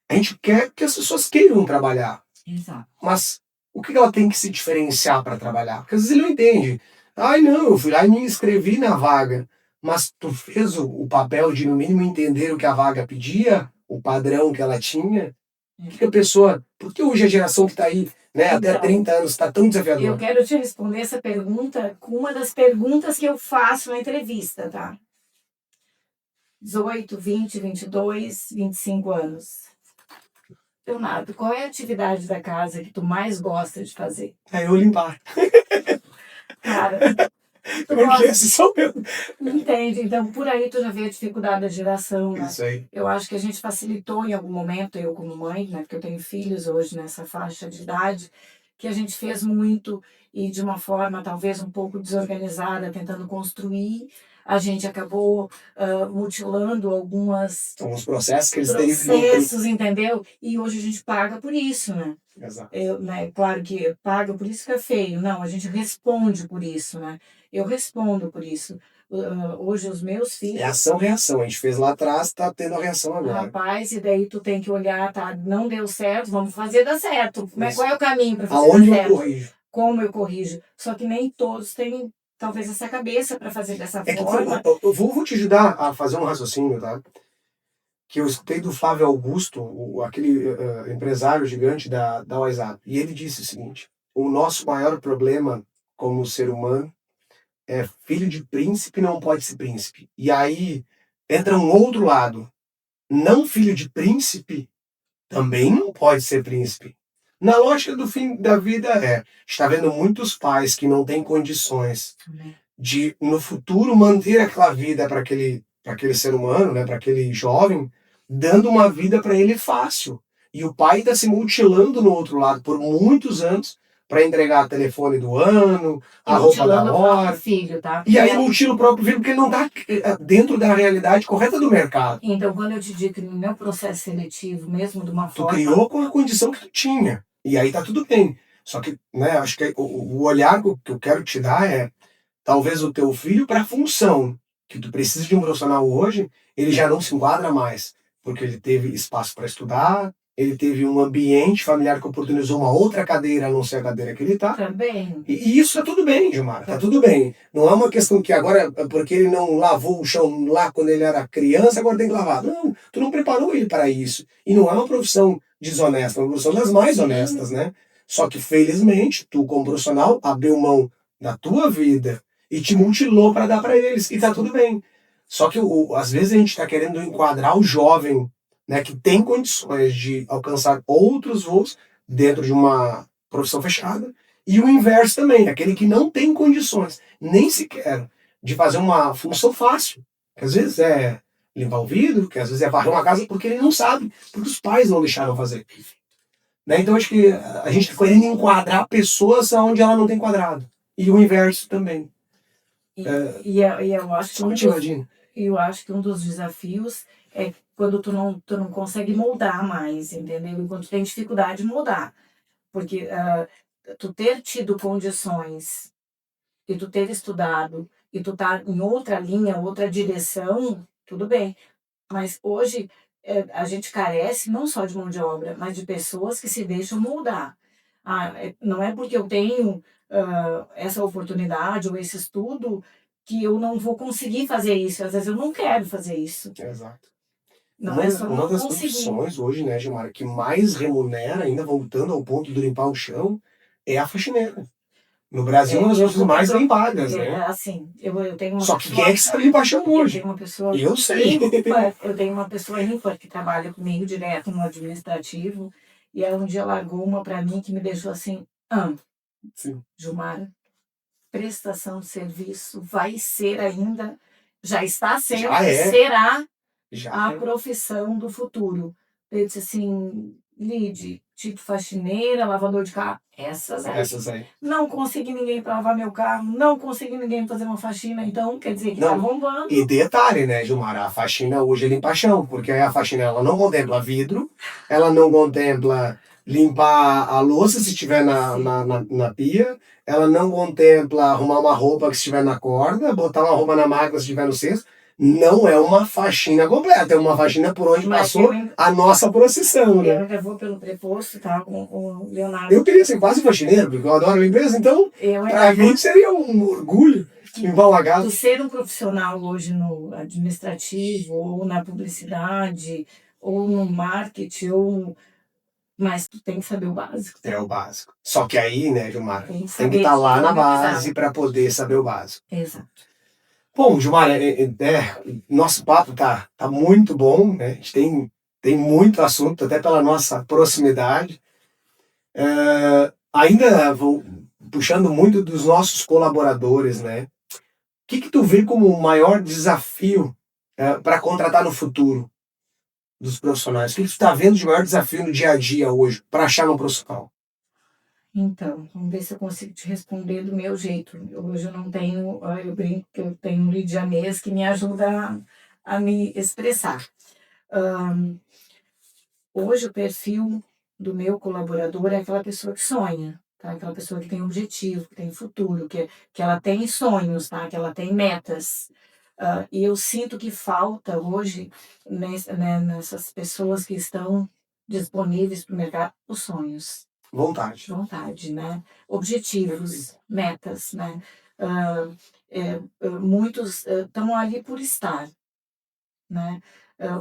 A gente quer que as pessoas queiram trabalhar.
Exato.
Mas o que ela tem que se diferenciar para trabalhar? Porque às vezes ele não entende. Ai, não, eu fui lá e me inscrevi na vaga. Mas tu fez o papel de, no mínimo, entender o que a vaga pedia, o padrão que ela tinha? O que a pessoa. Por que hoje a geração que está aí, né, até 30 anos, está tão
Eu
desafiadora?
quero te responder essa pergunta com uma das perguntas que eu faço na entrevista, tá? 18, 20, 22, 25 anos. Leonardo, qual é a atividade da casa que tu mais gosta de fazer?
É eu limpar.
Cara, tu
Porque
gosta,
esse sou eu.
entende? Então, por aí tu já vê a dificuldade da geração, né?
Isso aí.
Eu acho que a gente facilitou em algum momento, eu como mãe, né? Porque eu tenho filhos hoje nessa faixa de idade, que a gente fez muito e de uma forma talvez um pouco desorganizada, tentando construir, a gente acabou mutilando
Alguns processos que eles deveriam ter.
processos, entendeu? E hoje a gente paga por isso, né?
Exato.
Né, claro que paga por isso que é feio. Não, a gente responde por isso, né? Eu respondo por isso. Hoje os meus
É
filhos,
ação-reação. A gente fez lá atrás, tá tendo a reação agora.
rapaz, e daí tu tem que olhar, tá? Não deu certo, vamos fazer dar certo. Mas
Isso.
qual é o caminho para fazer
Aonde
dar
eu
certo?
corrijo?
Como eu corrijo? Só que nem todos têm, talvez, essa cabeça para fazer dessa
É que
forma.
eu vou te ajudar a fazer um raciocínio, tá? Que eu escutei do Flávio Augusto, aquele empresário gigante da WhatsApp. E ele disse o seguinte: o nosso maior problema como ser humano é filho de príncipe não pode ser príncipe. E aí entra um outro lado. Não filho de príncipe também não pode ser príncipe. Na lógica do fim da vida está vendo muitos pais que não têm condições de no futuro manter aquela vida para aquele ser humano, né, para aquele jovem, dando uma vida para ele fácil. E o pai está se mutilando no outro lado por muitos anos para entregar o telefone do ano,
E
a roupa da
mutilando o próprio
hora.
filho, tá?
E aí mutila o próprio filho porque ele não está dentro da realidade correta do mercado.
Então, quando eu te digo que no meu processo seletivo, mesmo de uma
Tu
forma.
criou com a condição que tu tinha. E aí tá tudo bem. Só que, né, acho que o olhar que eu quero te dar é talvez o teu filho para a função que tu precisa de um profissional hoje, ele já não se enquadra mais, porque ele teve espaço para estudar, ele teve um ambiente familiar que oportunizou uma outra cadeira, a não ser a cadeira que ele tá.
Também.
E isso tá tudo bem, Gilmar, tá tudo bem. Não é uma questão que agora, porque ele não lavou o chão lá quando ele era criança, agora tem que lavar. Não, tu não preparou ele para isso. E não é uma profissão desonesta, é uma profissão das mais honestas, né? Só que, felizmente, tu, como profissional, abriu mão da tua vida e te mutilou para dar para eles. E tá tudo bem. Só que, às vezes, a gente está querendo enquadrar o jovem, né, que tem condições de alcançar outros voos dentro de uma profissão fechada. E o inverso também, aquele que não tem condições, nem sequer, de fazer uma função fácil. Que às vezes é limpar o vidro, que às vezes é varrer uma casa, porque ele não sabe, porque os pais não deixaram fazer. Né? Então acho que a gente está querendo enquadrar pessoas onde ela não tem enquadrado. E o inverso também.
E eu acho que
Só te imagina.
eu acho que um dos desafios é quando tu não consegue moldar mais, entendeu? E quando tu tem dificuldade de moldar. Porque tu ter tido condições e tu ter estudado e tu tá em outra linha, outra direção, tudo bem. Mas hoje a gente carece não só de mão de obra, mas de pessoas que se deixam moldar. Não é porque eu tenho essa oportunidade ou esse estudo que eu não vou conseguir fazer isso. Às vezes eu não quero fazer isso.
Exato.
Não é só
Uma
não
das
conseguir.
profissões hoje, né, Gilmar, que mais remunera, ainda voltando ao ponto de limpar o chão, é a faxineira. No Brasil, é uma das profissões mais bem pagas, né?
Assim, eu tenho uma
Só que
pessoa.
quem é que sabe limpar chão
Eu
hoje?
tenho uma pessoa
Eu sei.
ímpar, eu tenho uma pessoa ímpar que trabalha comigo direto no administrativo, e ela um dia largou uma para mim que me deixou assim,
Sim.
Gilmara, prestação de serviço vai ser ainda, já está sendo,
Já é.
será
Já
a
é.
profissão do futuro. Eu disse assim, Lide, tipo faxineira, lavador de carro, essas aí.
Essas aí.
Não consegui ninguém para lavar meu carro, não consegui ninguém fazer uma faxina, então quer dizer que tá
Não.
bombando.
E detalhe, né, Gilmar? A faxina hoje é limpar chão, porque aí a faxina ela não contempla vidro, ela não contempla limpar a louça se estiver na pia, ela não contempla arrumar uma roupa que estiver na corda, botar uma roupa na máquina se estiver no cesto. Não é uma faxina completa, é uma faxina por onde
Mas
passou a nossa procissão, né?
eu ainda vou pelo preposto, tá? Com o Leonardo.
Eu queria ser quase faxineiro, porque eu adoro limpeza, então
Eu
pra
ainda
mim seria um orgulho limpar uma
Tu
casa.
ser um profissional hoje no administrativo, ou na publicidade, ou no marketing, mas tu tem que saber o básico.
É o básico. Só que aí, né, Gilmar,
Tem que
tem que
saber
estar lá na
organizar.
base para poder saber o básico.
Exato.
Bom, Gilmar, nosso papo tá muito bom, né? A gente tem muito assunto, até pela nossa proximidade. Ainda vou puxando muito dos nossos colaboradores, né? O que tu vê como o maior desafio para contratar no futuro dos profissionais? O que tu está vendo de maior desafio no dia a dia hoje para achar um profissional?
Então, vamos ver se eu consigo te responder do meu jeito. Hoje eu não tenho, eu brinco que eu tenho um lidianês que me ajuda a me expressar. Hoje o perfil do meu colaborador é aquela pessoa que sonha, tá? Aquela pessoa que tem objetivo, que tem futuro, que ela tem sonhos, tá? Que ela tem metas. E eu sinto que falta hoje, nessas pessoas que estão disponíveis para o mercado, os sonhos.
Vontade.
Vontade, né? Objetivos, metas, né? Ah, muitos estão ali por estar, né?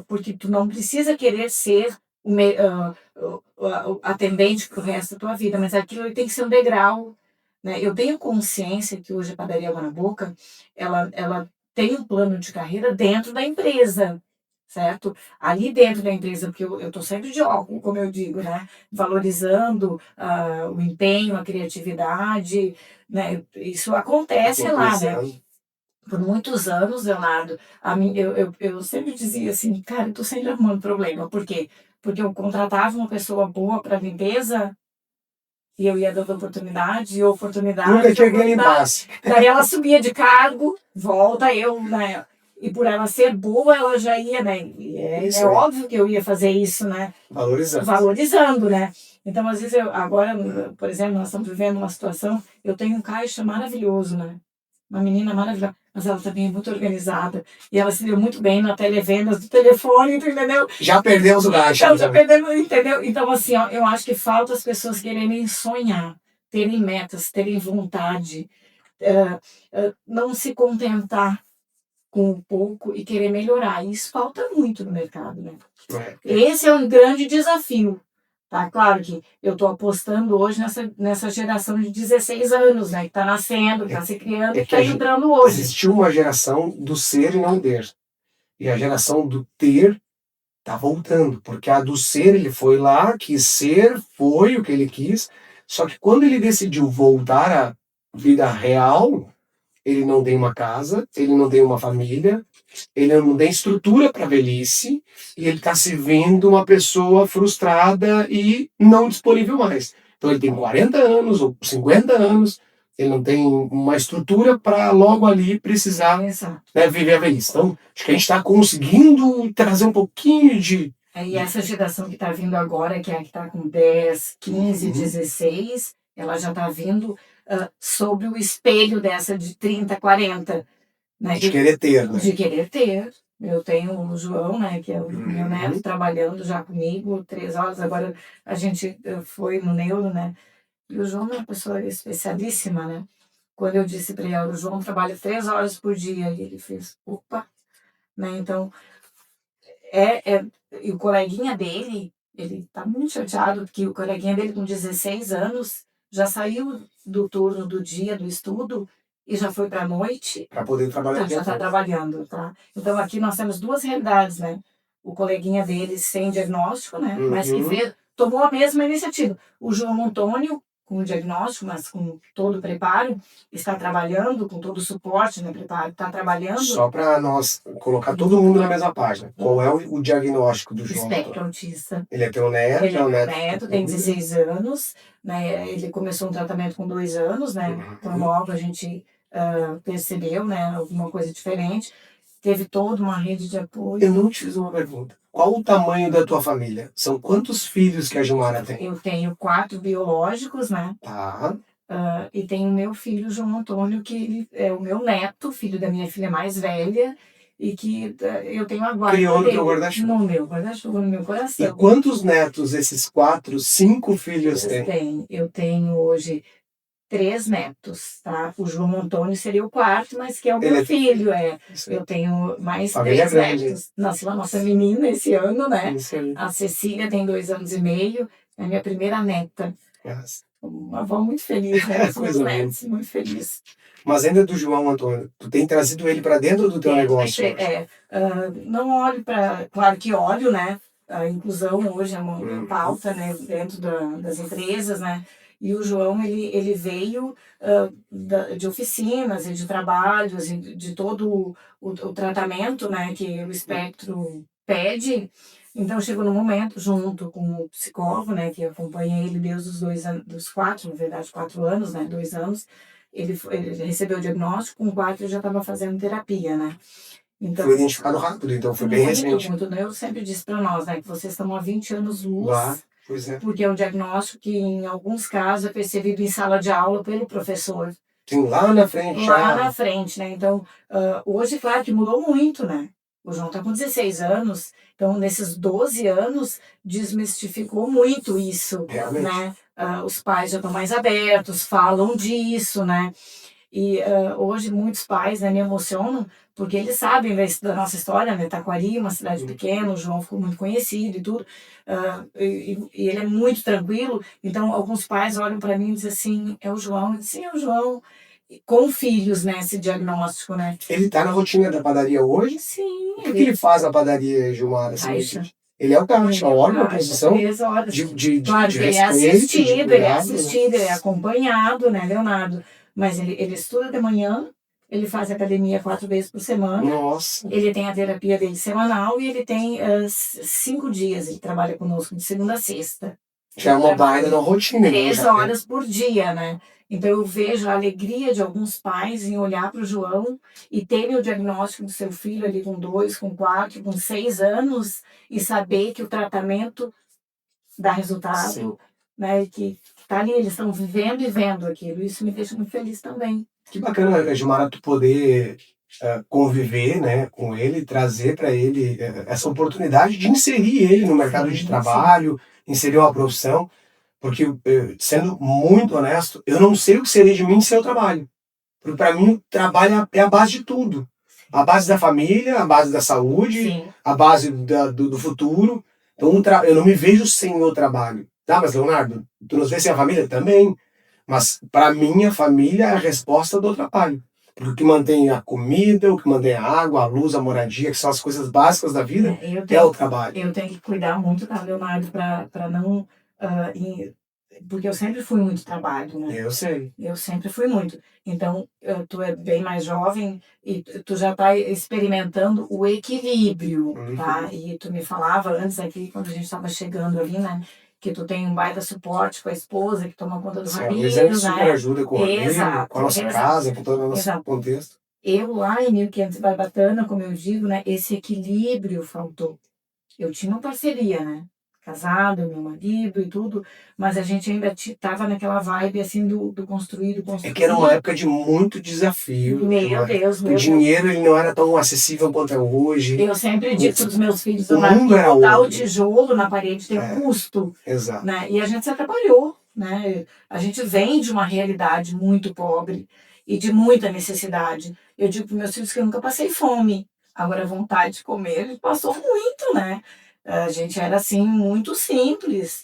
Porque tu não precisa querer ser o atendente para o resto da tua vida, mas aquilo tem que ser um degrau, né? Eu tenho consciência que hoje a Padaria Água na Boca, ela tem um plano de carreira dentro da empresa, certo? Ali dentro da empresa, porque eu estou sempre de óculos, como eu digo, né? Valorizando o empenho, a criatividade, né? Isso acontece lá, né? Por muitos anos, Leonardo, eu sempre dizia assim, cara, eu tô sempre arrumando problema. Por quê? Porque eu contratava uma pessoa boa para limpeza e eu ia dando oportunidade,
Nunca tinha aquele
oportunidade.
impasse.
Daí ela subia de cargo, volta, eu, né? E por ela ser boa, ela já ia, né? E
Isso
é
aí.
óbvio que eu ia fazer isso, né? Valorizando, né? Então, às vezes, agora, por exemplo, nós estamos vivendo uma situação, eu tenho um caixa maravilhoso, né? Uma menina maravilhosa, mas ela também é muito organizada. E ela se deu muito bem na televendas do telefone, entendeu?
Já perdemos o gás.
Então, já perdemos, entendeu? Então, assim, ó, eu acho que falta as pessoas quererem sonhar, terem metas, terem vontade, não se contentar com o pouco e querer melhorar. E isso falta muito no mercado, né? Esse é um grande desafio. Tá claro que eu estou apostando hoje nessa geração de 16 anos, né? Que está nascendo, está se criando e está entrando hoje.
Existiu uma geração do ser e não ter. E a geração do ter está voltando. Porque a do ser, ele foi lá, quis ser, foi o que ele quis. Só que quando ele decidiu voltar à vida real, ele não tem uma casa, ele não tem uma família, ele não tem estrutura para velhice e ele está se vendo uma pessoa frustrada e não disponível mais. Então ele tem 40 anos ou 50 anos, ele não tem uma estrutura para logo ali precisar, né, viver a velhice. Então acho que a gente está conseguindo trazer um pouquinho de...
E essa geração que está vindo agora, que é a que está com 10, 15, 16, ela já está vindo sobre o espelho dessa de 30, 40. Né?
De querer ter, né?
De querer ter. Eu tenho o João, né, que é o meu neto, trabalhando já comigo 3 horas. Agora a gente foi no neuro, né? E o João é uma pessoa especialíssima, né? Quando eu disse para ele, o João trabalha 3 horas por dia, e ele fez, opa, né? Então, e o coleguinha dele, ele tá muito chateado, porque o coleguinha dele com 16 anos já saiu do turno do dia do estudo e já foi para a noite.
Para poder trabalhar.
Já está trabalhando, tá? Então aqui nós temos 2 realidades, né? O coleguinha dele sem diagnóstico, né? Mas que tomou a mesma iniciativa. O João Antônio, com o diagnóstico, mas com todo o preparo, está trabalhando, com todo o suporte, né? Preparo, está trabalhando.
Só para nós colocar todo mundo na mesma página. Qual é o diagnóstico do João?
Espectro autista.
Ele é teu neto?
Ele é um neto, tem 16 anos, né? Ele começou um tratamento com 2 anos, né? Então logo a gente percebeu, né? Alguma coisa diferente. Teve toda uma rede de apoio.
Eu não te fiz uma pergunta. Qual o tamanho da tua família? São quantos filhos que a Gilmara tem?
Eu tenho 4 biológicos, né?
Tá.
E tenho o meu filho, João Antônio, que é o meu neto, filho da minha filha mais velha, e que eu tenho a guarda
Criou no
dele.
teu guarda-chuva.
No meu guarda-chuva, no meu coração.
E quantos netos esses 4, 5 filhos têm?
Eu tenho hoje 3 netos, tá? O João Antônio seria o 4º, mas que é o meu filho, Eu tenho mais 3 netos. Nasceu a nossa menina esse ano, né? A Cecília tem 2 anos e meio, é a minha primeira neta. Uma avó muito feliz, né? Os meus
Coisa boa.
netos, muito feliz.
Mas ainda do João, Antônio, tu tem trazido ele para dentro do teu negócio hoje?
Não olho para. Claro que olho, né? A inclusão hoje é uma
Uhum.
pauta, né? Dentro das empresas, né? E o João, ele veio de oficinas e de trabalhos e de todo o tratamento, né? Que o espectro pede. Então, chegou no momento, junto com o psicólogo, né? Que acompanha ele desde os 2 anos, dos 4, na verdade, 4 anos, né? 2 anos. Ele recebeu o diagnóstico, com 4 ele já estava fazendo terapia, né? Então,
Foi identificado rápido, então foi bem recente.
muito, né? Eu sempre disse para nós, né, que vocês estão há 20 anos luz,
Lá, pois é.
porque é um diagnóstico que, em alguns casos, é percebido em sala de aula pelo professor.
Tem lá na frente
Lá
já.
na frente, né? Então, hoje, claro que mudou muito, né? O João está com 16 anos, então, nesses 12 anos, desmistificou muito isso,
Realmente.
né? Os pais já estão mais abertos, falam disso, né? E hoje muitos pais, né, me emocionam, porque eles sabem da nossa história, né? Taquari, uma cidade pequena, o João ficou muito conhecido e tudo, e ele é muito tranquilo. Então, alguns pais olham para mim e dizem assim: é o João? Eu disse, sim, é o João. E com filhos, né? Esse diagnóstico, né?
Ele tá na rotina da padaria hoje?
Sim.
O que ele faz na padaria, Gilmar? Assim,
Caixa.
ele é o caixa, a hora, a
Caixa,
posição
3 horas.
de
Claro que ele é
respeito, de
assistido, ele é
cuidado, né?
assistido, ele é acompanhado, né, Leonardo? Mas ele estuda de manhã, ele faz academia 4 vezes por semana,
Nossa,
ele tem a terapia dele semanal e ele tem 5 dias, ele trabalha conosco de segunda a sexta.
já é uma baita na rotina, né?
3
Já
horas por dia, né? Então eu vejo a alegria de alguns pais em olhar para o João e terem o diagnóstico do seu filho ali com 2, com 4, com 6 anos e saber que o tratamento dá resultado,
Sim.
né? E que tá ali, eles estão vivendo e vendo aquilo. Isso me deixa muito feliz também.
Que bacana, Gilmar, tu poder conviver, né, com ele, trazer para ele essa oportunidade de inserir ele no mercado de
Sim,
trabalho, inserir uma profissão, porque, sendo muito honesto, eu não sei o que seria de mim sem o trabalho. Porque para mim o trabalho é a base de tudo. A base da família, a base da saúde,
sim.
a base do futuro. Então eu não me vejo sem o trabalho. Tá, mas Leonardo, tu nos vê sem a família? Também. Mas para mim a família é a resposta do trabalho. Porque o que mantém a comida, o que mantém a água, a luz, a moradia, que são as coisas básicas da vida, é o trabalho.
Eu tenho que cuidar muito, tá, Leonardo, para não. Porque eu sempre fui muito trabalho, né?
Eu sei.
Eu sempre fui muito. Então, tu é bem mais jovem e tu já está experimentando o equilíbrio, tá? E tu me falava antes aqui, quando a gente estava chegando ali, né? Que tu tem um baita suporte com a esposa, que toma conta do
Sim, a
Ramiro,
Luísa me
né?
super ajuda com o Ramiro,
Exato,
com a nossa casa, com todo o nosso contexto.
Eu lá em 1500 Barbatana, como eu digo, né? Esse equilíbrio faltou. Eu tinha uma parceria, né? Casado, meu marido e tudo, mas a gente ainda estava naquela vibe assim do construir, do
É que era uma
construir.
época de muito desafio.
Meu Deus,
O
meu Deus.
dinheiro ele não era tão acessível quanto é hoje.
Eu sempre digo para os meus filhos,
O mundo era
botar o
outro.
tijolo na parede tem um custo,
Exato.
né? E a gente se atrapalhou, né? A gente vem de uma realidade muito pobre e de muita necessidade. Eu digo para meus filhos que eu nunca passei fome. Agora, a vontade de comer, a gente passou muito, né? A gente era, assim, muito simples.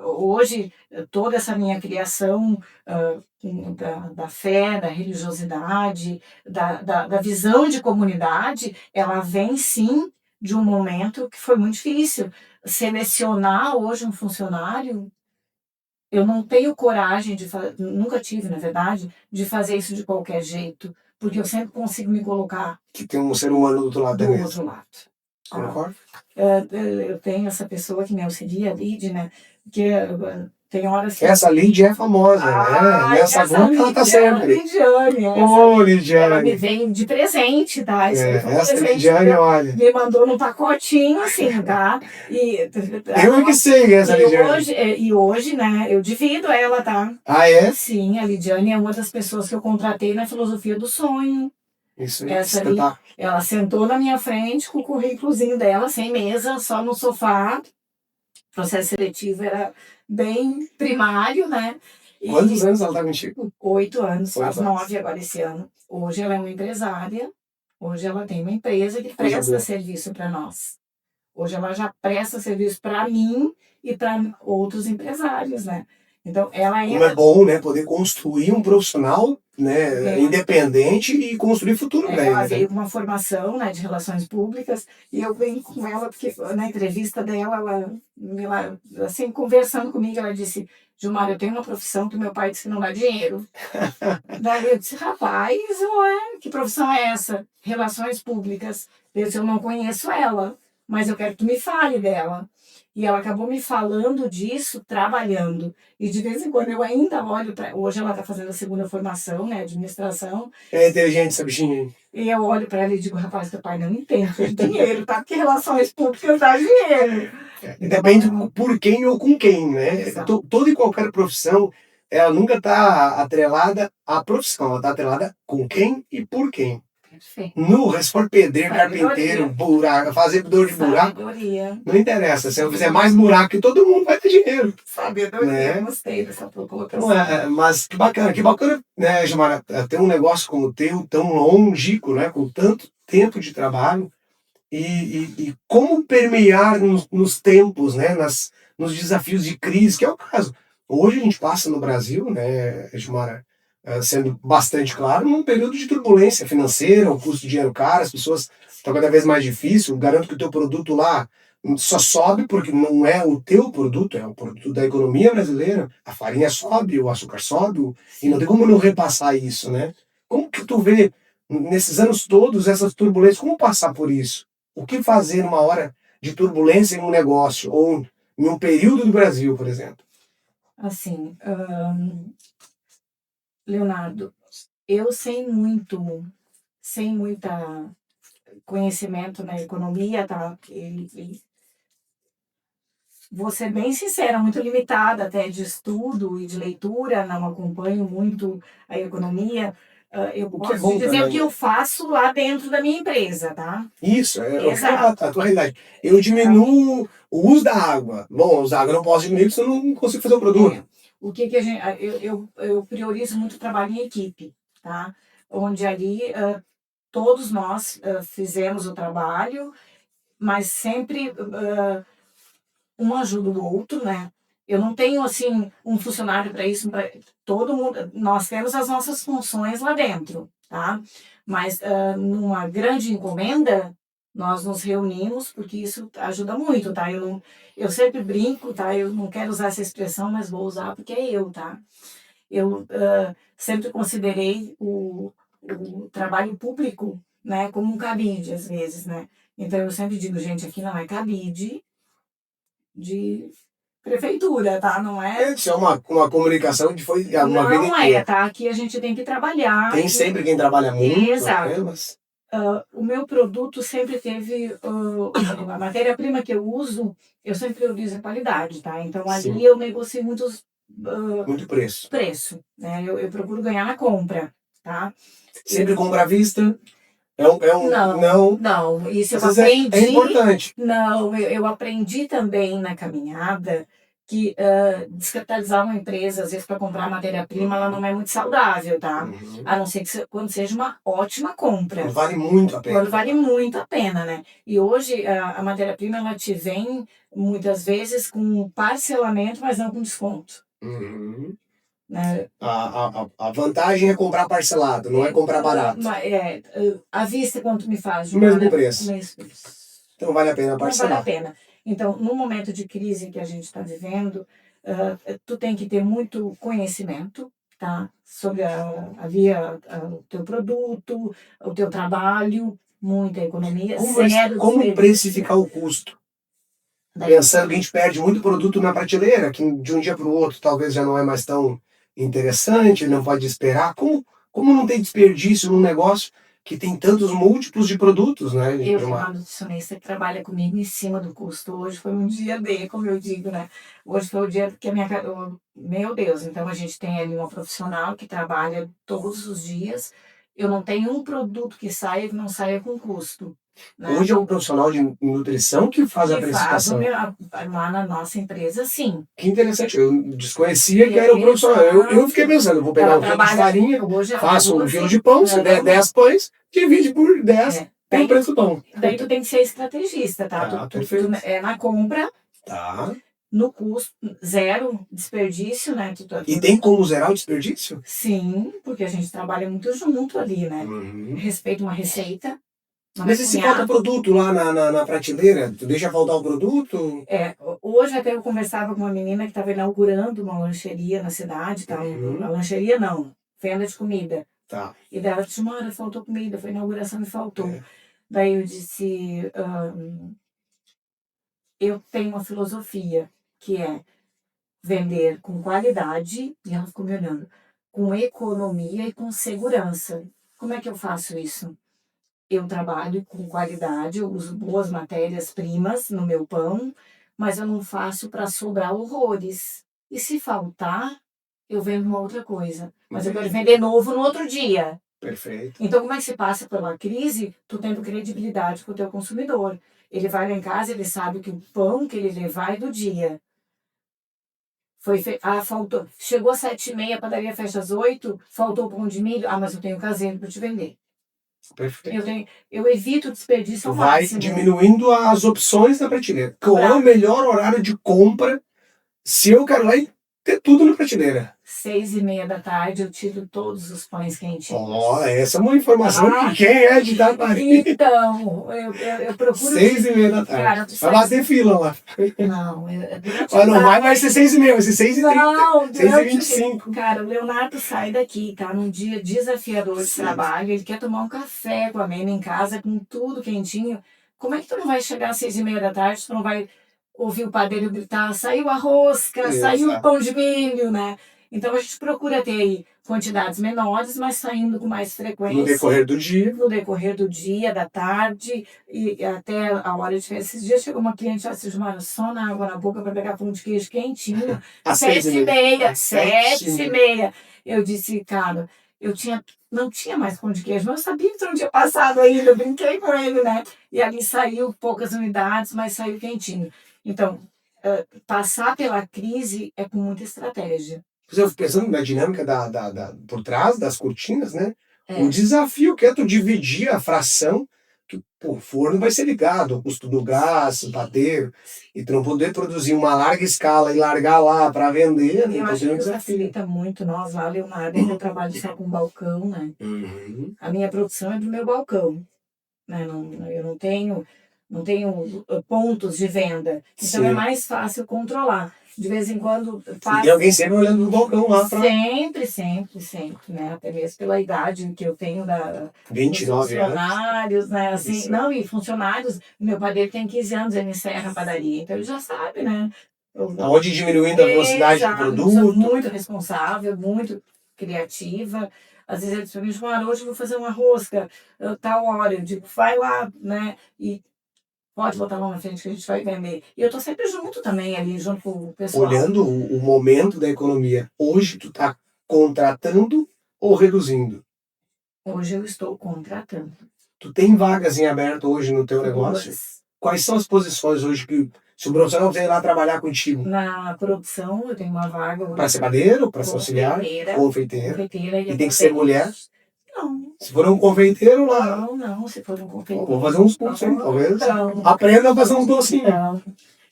Hoje, toda essa minha criação da fé, da religiosidade, da visão de comunidade, ela vem, sim, de um momento que foi muito difícil. Selecionar hoje um funcionário, eu não tenho coragem de fazer, nunca tive, na verdade, de fazer isso de qualquer jeito, porque eu sempre consigo me colocar
Que tem um ser humano do outro lado da
do
mesa.
outro lado.
Concordo?
Eu tenho essa pessoa que me auxilia, a Lid, né? Que tem horas que.
Essa Lid é famosa, né? Nessa grupo ela tá sempre.
Lidiane,
Ô,
ela me
Lidiane.
veio de presente, tá? Isso aí foi um
Essa
presente
Lidiane, olha.
me mandou num pacotinho, assim, tá?
Eu é que sei essa Lidiane.
E hoje, né, eu divido ela, tá?
Ah, é?
Sim, a Lidiane é uma das pessoas que eu contratei na filosofia do sonho.
Isso aí,
Essa ali, ela sentou na minha frente com o currículozinho dela, sem mesa, só no sofá. O processo seletivo era bem primário, né?
Quantos anos ela tá contigo?
8 anos, faz 9 agora esse ano. Hoje ela é uma empresária, hoje ela tem uma empresa que presta serviço para nós. Hoje ela já presta serviço para mim e para outros empresários, né? Então, ela
Como
entra.
é bom, né? Poder construir um profissional, né, independente e construir futuro para
Ela
ele,
veio
né?
com uma formação, né, de relações públicas e eu venho com ela porque na entrevista dela, assim, conversando comigo, ela disse: Gilmar, eu tenho uma profissão que meu pai disse que não dá dinheiro. Daí eu disse: rapaz, ué, que profissão é essa? Relações públicas. Eu disse: eu não conheço ela, mas eu quero que tu me fale dela. E ela acabou me falando disso trabalhando. E de vez em quando eu ainda olho para. Hoje ela está fazendo a segunda formação, né, administração.
É inteligente essa bichinha aí.
E eu olho para ela e digo: rapaz, teu pai não entende de dinheiro, tá? Porque relações públicas dá dinheiro.
Depende por quem ou com quem, né?
Exato.
Toda e qualquer profissão, ela nunca está atrelada à profissão, ela está atrelada com quem e por quem.
Perfeito.
Se for pedreiro, carpinteiro, buraco, fazedor de buraco,
Sabedoria.
não interessa. Se eu fizer mais buraco que todo mundo, vai ter dinheiro.
Sabedoria.
Né?
Gostei dessa
Então,
colocação.
mas que bacana, né, Gilmar, ter um negócio como o teu, tão longínquo, né, com tanto tempo de trabalho, e como permear nos tempos, né, nos desafios de crise, que é o caso. Hoje a gente passa no Brasil, né, Gilmar, sendo bastante claro, num período de turbulência financeira, o custo de dinheiro caro, as pessoas estão cada vez mais difícil. Garanto que o teu produto lá só sobe porque não é o teu produto, é o produto da economia brasileira. A farinha sobe, o açúcar sobe, e não tem como não repassar isso, né? Como que tu vê nesses anos todos essas turbulências, como passar por isso? O que fazer numa hora de turbulência em um negócio ou em um período do Brasil, por exemplo?
Assim, Leonardo, eu sem muita conhecimento na economia, tá? Vou ser bem sincera, muito limitada até de estudo e de leitura, não acompanho muito a economia. Eu
O que é
posso te
bom
dizer o
também,
que
né?
eu faço lá dentro da minha empresa, tá?
Isso,
Exato.
a tua realidade. Eu diminuo o uso da água. Bom, usar água eu não posso diminuir porque senão eu não consigo fazer o produto.
O que que a gente, eu priorizo muito o trabalho em equipe, tá? Onde ali todos nós fizemos o trabalho, mas sempre um ajuda o outro, né? Eu não tenho assim um funcionário para isso, todo mundo. Nós temos as nossas funções lá dentro, tá? Mas numa grande encomenda nós nos reunimos porque isso ajuda muito, tá? Eu sempre brinco, tá? Eu não quero usar essa expressão, mas vou usar porque é eu, tá? Eu sempre considerei o trabalho público, né, como um cabide às vezes, né? Então eu sempre digo, gente, aqui não é cabide de prefeitura, tá? Não é.
Isso é uma comunicação que foi uma vida
Não é,
inteira.
tá? Aqui a gente tem que trabalhar.
Tem sempre quem trabalha muito, né?
Exato.
Mas
O meu produto sempre teve. A matéria-prima que eu uso, eu sempre priorizo a qualidade, tá? Então ali
sim,
eu negocio muitos
muito preço.
preço, né? Eu procuro ganhar na compra, tá?
Sempre compra à vista.
Não,
Não.
não, isso
Às
eu
vezes é
aprendi.
importante.
Não, eu aprendi também na caminhada que descapitalizar uma empresa, às vezes, para comprar matéria-prima, ela não é muito saudável, tá?
Uhum.
A não ser que quando seja uma ótima compra,
Quando vale muito a
quando
pena.
vale muito a pena, né? E hoje a matéria-prima, ela te vem, muitas vezes, com parcelamento, mas não com desconto,
Uhum.
né?
A vantagem é comprar parcelado, não é comprar barato.
À vista, quanto me faz,
O mesmo
Joana?
preço. Então vale a pena
Não vale a
parcelar.
pena. Então, no momento de crise que a gente está vivendo, tu tem que ter muito conhecimento, tá? Sobre o teu produto, o teu trabalho, muita economia, zero
Como
desperdício.
precificar o custo?
Daí,
Pensando que a gente perde muito produto na prateleira, que de um dia para o outro talvez já não é mais tão interessante, ele não pode esperar. Como não tem desperdício num negócio que tem tantos múltiplos de produtos, né,
eu tenho
Gilmar?
uma nutricionista que trabalha comigo em cima do custo. Hoje foi um dia D, como eu digo, né? Hoje foi o dia que meu Deus, então a gente tem ali uma profissional que trabalha todos os dias. Eu não tenho um produto que saia que não saia com custo, né?
Hoje é um profissional de nutrição que faz a
Que faz
precificação.
lá na nossa empresa, sim.
Que interessante, eu desconhecia que era um profissional.
Exato.
Eu fiquei pensando, eu vou pegar
Ela
um quilo de
trabalha
farinha,
hoje,
faço um
hoje,
quilo de pão, se der 10 pães, divide por 10, tem o
daí,
preço do pão.
daí tu tem que ser estrategista, tá?
Tá, perfeito.
É na compra.
Tá.
no custo, zero desperdício, né?
E tem como zerar o desperdício?
Sim, porque a gente trabalha muito junto ali, né?
Uhum.
Respeita uma receita.
Mas e se falta produto lá na prateleira? Tu deixa faltar o produto?
Hoje até eu conversava com uma menina que estava inaugurando uma lancheria na cidade, tá? A lancheria não, venda de comida.
Tá.
E daí ela disse, Mara, faltou comida, foi inauguração e faltou.
É.
Daí eu disse, eu tenho uma filosofia que é vender com qualidade, e ela ficou me olhando, com economia e com segurança. Como é que eu faço isso? Eu trabalho com qualidade, eu uso boas matérias-primas no meu pão, mas eu não faço para sobrar horrores. E se faltar, eu vendo uma outra coisa. Mas eu quero vender novo no outro dia.
Perfeito.
Então, como é que se passa pela crise? Tu tendo credibilidade com o teu consumidor. Ele vai lá em casa, ele sabe que o pão que ele levar é do dia. Faltou. Chegou às 7h30, a padaria fecha às 8, faltou pão de milho. Ah, mas eu tenho caseiro para te vender.
Perfeito.
Eu evito desperdício
Tu
ao
vai
máximo.
diminuindo as opções da prateleira. Qual é o melhor horário de compra se eu quero lá e ter tudo na prateleira?
6h30 eu tiro todos os pães quentinhos.
Essa é uma informação de quem é de Itaquari.
Então, eu procuro...
6h30.
Cara,
Vai bater fila lá.
Não,
Mas não vai ser 6h30, vai ser 6h30.
Não,
6h25.
Cara, o Leonardo sai daqui, tá num dia desafiador de trabalho, ele quer tomar um café com a Mena em casa, com tudo quentinho. Como é que tu não vai chegar às 6h30, tu não vai ouvir o padeiro gritar, saiu a rosca, saiu o pão de milho, né? Então a gente procura ter aí quantidades menores, mas saindo com mais frequência.
No decorrer do dia.
No decorrer do dia, da tarde, e até a hora de... Esses dias chegou uma cliente, ela se chamava só na água na boca para pegar pão de queijo quentinho.
Às
7h30,
7h30.
7h30. Eu disse, cara, não tinha mais pão de queijo, mas eu sabia que tu não tinha passado ainda, eu brinquei com ele, né? E ali saiu poucas unidades, mas saiu quentinho. Então, passar pela crise é com muita estratégia.
Eu fico pensando na dinâmica por trás das cortinas, né? O desafio que é tu dividir a fração, que o forno vai ser ligado, o custo do gás, o padeiro, e tu não poder produzir uma larga escala e largar lá para vender, né?
Eu
Então
acho
tem um
que
desafio.
facilita muito nós lá, Leonardo, eu trabalho só com balcão, né? A minha produção é do meu balcão, né? Eu não tenho pontos de venda, então
Sim.
é mais fácil controlar. De vez em quando
E tem alguém sempre olhando no balcão lá pra...
Sempre, né? Até mesmo pela idade que eu tenho dos
29 anos.
funcionários, né? Assim,
Isso.
não, e funcionários, meu padeiro tem 15 anos, ele encerra a padaria, então ele já sabe, né?
Aonde diminuindo a velocidade do
Exato,
produto.
sou muito responsável, muito criativa. Às vezes ele diz para mim, Joana, hoje eu vou fazer uma rosca, tal hora. Eu digo, vai lá, né? E pode botar lá na frente que a gente vai vender. E eu tô sempre junto também ali, junto com o pessoal.
Olhando o momento da economia, hoje tu tá contratando ou reduzindo?
Hoje eu estou contratando.
Tu tem vagas em aberto hoje no teu negócio?
2.
Quais são as posições hoje que, se o profissional quiser ir lá trabalhar contigo?
Na produção eu tenho uma vaga.
Para ser padeiro, para ser auxiliar, confeiteira. E tem que ser mulher?
Não.
Se for um confeiteiro lá...
Não, se for um confeiteiro.
Vou fazer uns cursos, hein, talvez.
Não.
Aprenda a fazer uns docinhos.
Não.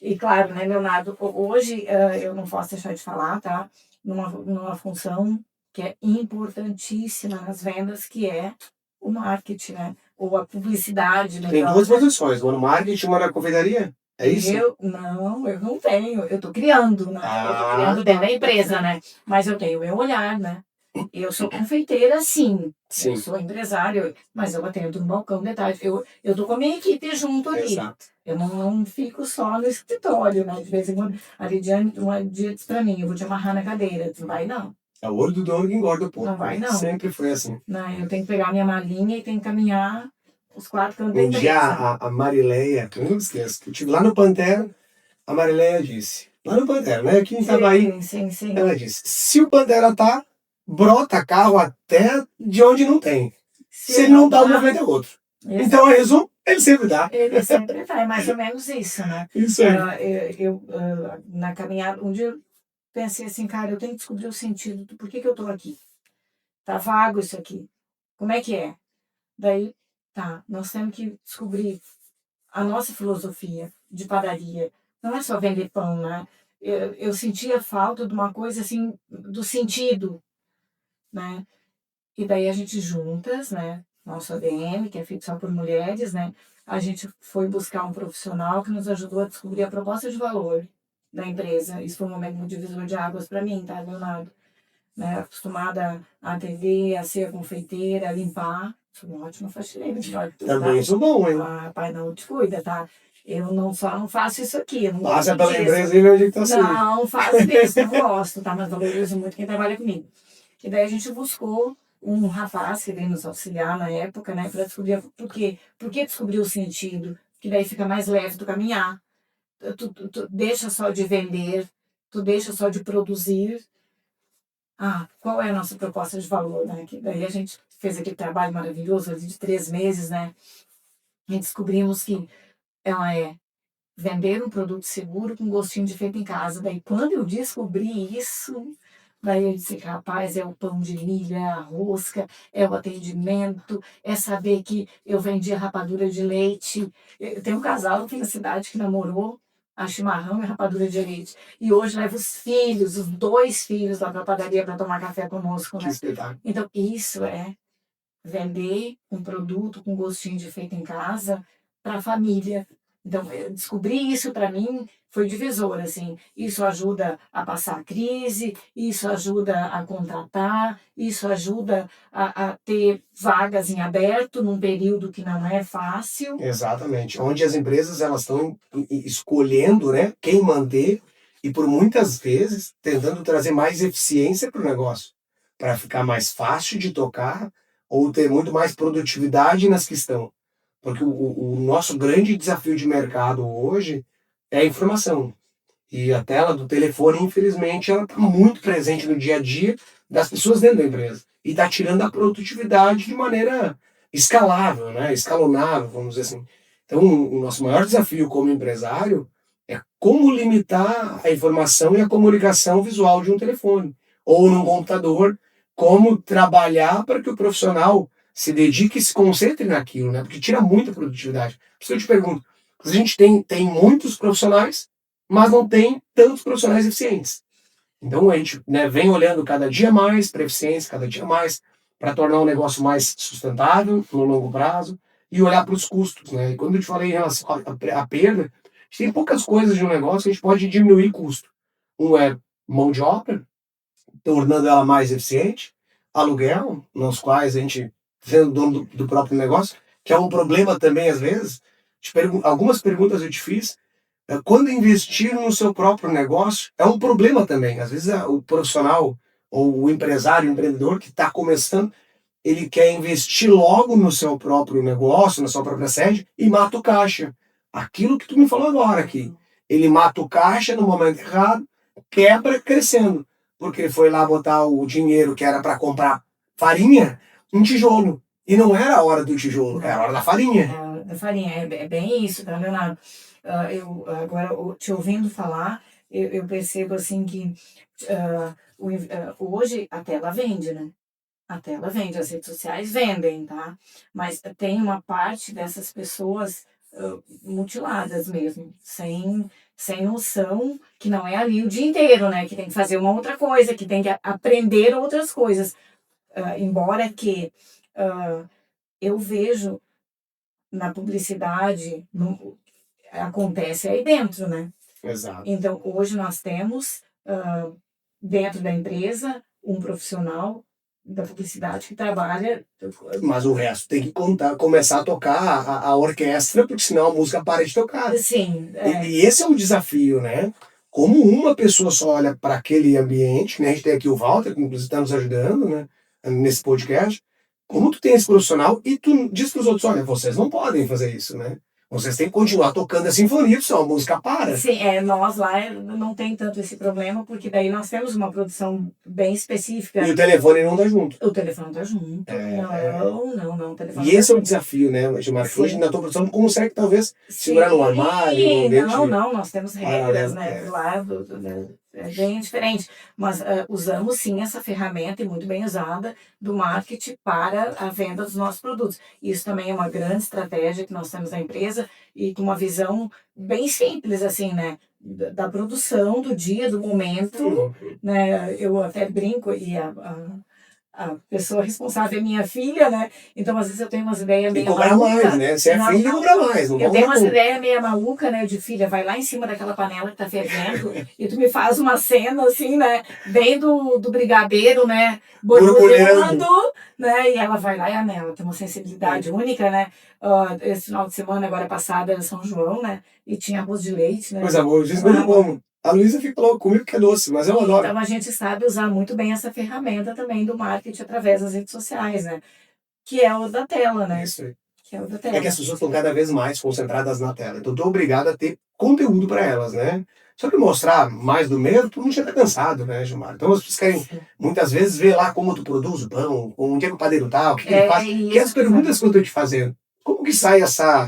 E claro, né, Leonardo, hoje eu não posso deixar de falar, tá? Numa função que é importantíssima nas vendas, que é o marketing, né? Ou a publicidade.
Tem duas posições, uma no marketing e uma na confeitaria? É isso?
Eu não tenho. Eu tô criando, né? Eu tô criando dentro da empresa, né? Mas eu tenho o meu olhar, né? Eu sou confeiteira, sim. Eu sou empresária, mas eu atendo no balcão de tarde. Eu tô com a minha equipe junto ali.
Exato.
Eu não fico só no escritório, né? De vez em quando, a Lidiane, um dia disse pra mim, eu vou te amarrar na cadeira. Não vai, não.
É o olho do dono que engorda o pouco.
Não vai, não.
Sempre foi assim.
Não, eu tenho que pegar minha malinha e tenho que caminhar os 4 cantos da
Um
empresa.
dia a Marileia, eu não esqueço, eu estive lá no Pantera, a Marileia disse, lá no Pantera, né? Aqui em Itabaí,
Sim.
ela disse, se o Pantera tá, brota carro até de onde não tem. Se ele não tá, o movimento é outro. Então, em resumo, ele sempre dá.
Ele sempre tá, é mais ou menos isso, né?
Isso aí.
Na caminhada, um dia eu pensei assim, cara, eu tenho que descobrir o sentido do porquê que eu tô aqui. Tá vago isso aqui. Como é que é? Daí, tá, nós temos que descobrir a nossa filosofia de padaria. Não é só vender pão, né? eu sentia falta de uma coisa assim, do sentido, né? E daí a gente juntas, né? Nosso ADM, que é feito só por mulheres, né? A gente foi buscar um profissional que nos ajudou a descobrir a proposta de valor da empresa. Isso foi um momento muito divisor de águas para mim, tá, Leonardo? Né? Acostumada a atender, a ser confeiteira, a limpar. Sou uma ótima faxineira,
Também
tá?
sou bom, hein?
Ah, pai, não te cuida, tá? Eu não só não faço isso aqui. Eu não
Passa
gosto
pela
disso.
empresa e vê onde que tá sendo.
Não faço isso, não gosto, tá? Mas valorizo muito quem trabalha comigo. E daí a gente buscou um rapaz que veio nos auxiliar na época, né? Para descobrir por quê. Por que descobrir o sentido? Que daí fica mais leve do caminhar. Tu deixa só de vender, tu deixa só de produzir. Ah, qual é a nossa proposta de valor, né? Que daí a gente fez aquele trabalho maravilhoso ali de 3 meses, né? E descobrimos que ela é vender um produto seguro com gostinho de feito em casa. Daí, quando eu descobri isso, daí eu disse, rapaz, é o pão de milho, é a rosca, é o atendimento, é saber que eu vendia rapadura de leite. Tem um casal aqui na cidade que namorou a chimarrão e rapadura de leite. E hoje leva os filhos, os 2 filhos lá para a padaria para tomar café conosco,
Que
né?
espetáculo.
Então, isso é vender um produto com gostinho de feito em casa para a família. Então, eu descobri isso para mim, foi divisor, assim. Isso ajuda a passar a crise, isso ajuda a contratar, isso ajuda a ter vagas em aberto num período que não é fácil.
Exatamente. Onde as empresas elas estão escolhendo, né, quem manter e por muitas vezes tentando trazer mais eficiência para o negócio, para ficar mais fácil de tocar ou ter muito mais produtividade nas que estão. Porque o nosso grande desafio de mercado hoje é a informação. E a tela do telefone, infelizmente, ela está muito presente no dia a dia das pessoas dentro da empresa. E está tirando a produtividade de maneira escalável, né? Escalonável, vamos dizer assim. Então, o nosso maior desafio como empresário é como limitar a informação e a comunicação visual de um telefone ou num computador, como trabalhar para que o profissional se dedique e se concentre naquilo, né? Porque tira muita produtividade. Por isso que eu te pergunto, a gente tem muitos profissionais, mas não tem tantos profissionais eficientes. Então a gente, né, vem olhando cada dia mais para eficiência, cada dia mais para tornar o negócio mais sustentável no longo prazo e olhar para os custos, né? E quando eu te falei em relação à perda, a gente tem poucas coisas de um negócio que a gente pode diminuir custo. Um é mão de obra, tornando ela mais eficiente, aluguel, nos quais a gente, sendo dono do próprio negócio, que é um problema também às vezes. Algumas perguntas eu te fiz, quando investir no seu próprio negócio é um problema também. Às vezes o profissional ou o empresário, o empreendedor que está começando, ele quer investir logo no seu próprio negócio, na sua própria sede e mata o caixa. Aquilo que tu me falou agora aqui. Ele mata o caixa no momento errado, quebra crescendo. Porque foi lá botar o dinheiro que era para comprar farinha, um tijolo. E não era a hora do tijolo, era a hora da farinha.
Da farinha, é bem isso, tá, Leonardo? Eu, agora, te ouvindo falar, eu percebo assim que hoje a tela vende, né? A tela vende, as redes sociais vendem, tá? Mas tem uma parte dessas pessoas mutiladas mesmo, sem noção, que não é ali o dia inteiro, né? Que tem que fazer uma outra coisa, que tem que aprender outras coisas. Embora que eu vejo na publicidade, acontece aí dentro, né?
Exato.
Então, hoje nós temos dentro da empresa um profissional da publicidade que trabalha.
Mas o resto tem que começar a tocar a orquestra, porque senão a música para de tocar.
Sim.
E esse é o desafio, né? Como uma pessoa só olha para aquele ambiente, né? A gente tem aqui o Walter, que inclusive está nos ajudando, né? Nesse podcast. Como tu tem esse profissional e tu diz para os outros, olha, vocês não podem fazer isso, né? Vocês têm que continuar tocando a sinfonia, senão a música para.
Sim, nós lá não tem tanto esse problema, porque daí nós temos uma produção bem específica.
E o telefone não dá junto.
O telefone tá junto. Não, o telefone
E esse é o desafio, né, Gilmar? Hoje na tua produção não consegue, talvez, segurar no armário.
Não, nós temos regras, né? Lá é bem diferente. Mas usamos sim essa ferramenta, e muito bem usada, do marketing para a venda dos nossos produtos. Isso também é uma grande estratégia que nós temos na empresa e com uma visão bem simples, assim, né? Da produção, do dia, do momento, né? Eu até brinco, e a pessoa responsável é minha filha, né? Então, às vezes, eu tenho umas ideias
Tem que
meio
cobrar mais,
malucas.
né? Você é
Não,
filho, tem que
não,
cobrar mais. Não
eu tenho
vamos
umas ideias meio malucas, né? De filha, vai lá em cima daquela panela que tá fervendo e tu me faz uma cena assim, né? Bem do brigadeiro, né? Borbulhando,
borbulhando.
né? E ela vai lá e ela tem uma sensibilidade única, né? Esse final de semana, agora passado, era São João, né? E tinha arroz de leite, né?
Mas amor, diz que eu não como. A Luísa fica louca comigo que é doce, mas eu adoro.
Então a gente sabe usar muito bem essa ferramenta também do marketing através das redes sociais, né? Que é o da tela,
É
né?
isso aí.
Que é o da
É que
tela.
as pessoas estão cada vez mais concentradas na tela. Então, eu tô obrigado a ter conteúdo para elas, né? Só que mostrar mais do mesmo, todo mundo já tá cansado, né, Gilmar? Então, as pessoas querem,
Sim.
muitas vezes, ver lá como tu produz o pão, onde é que o padeiro tá, o que, que ele
É
faz. Que é
isso
as
que eu
perguntas
falei.
que eu tô te fazendo. Como que sai essa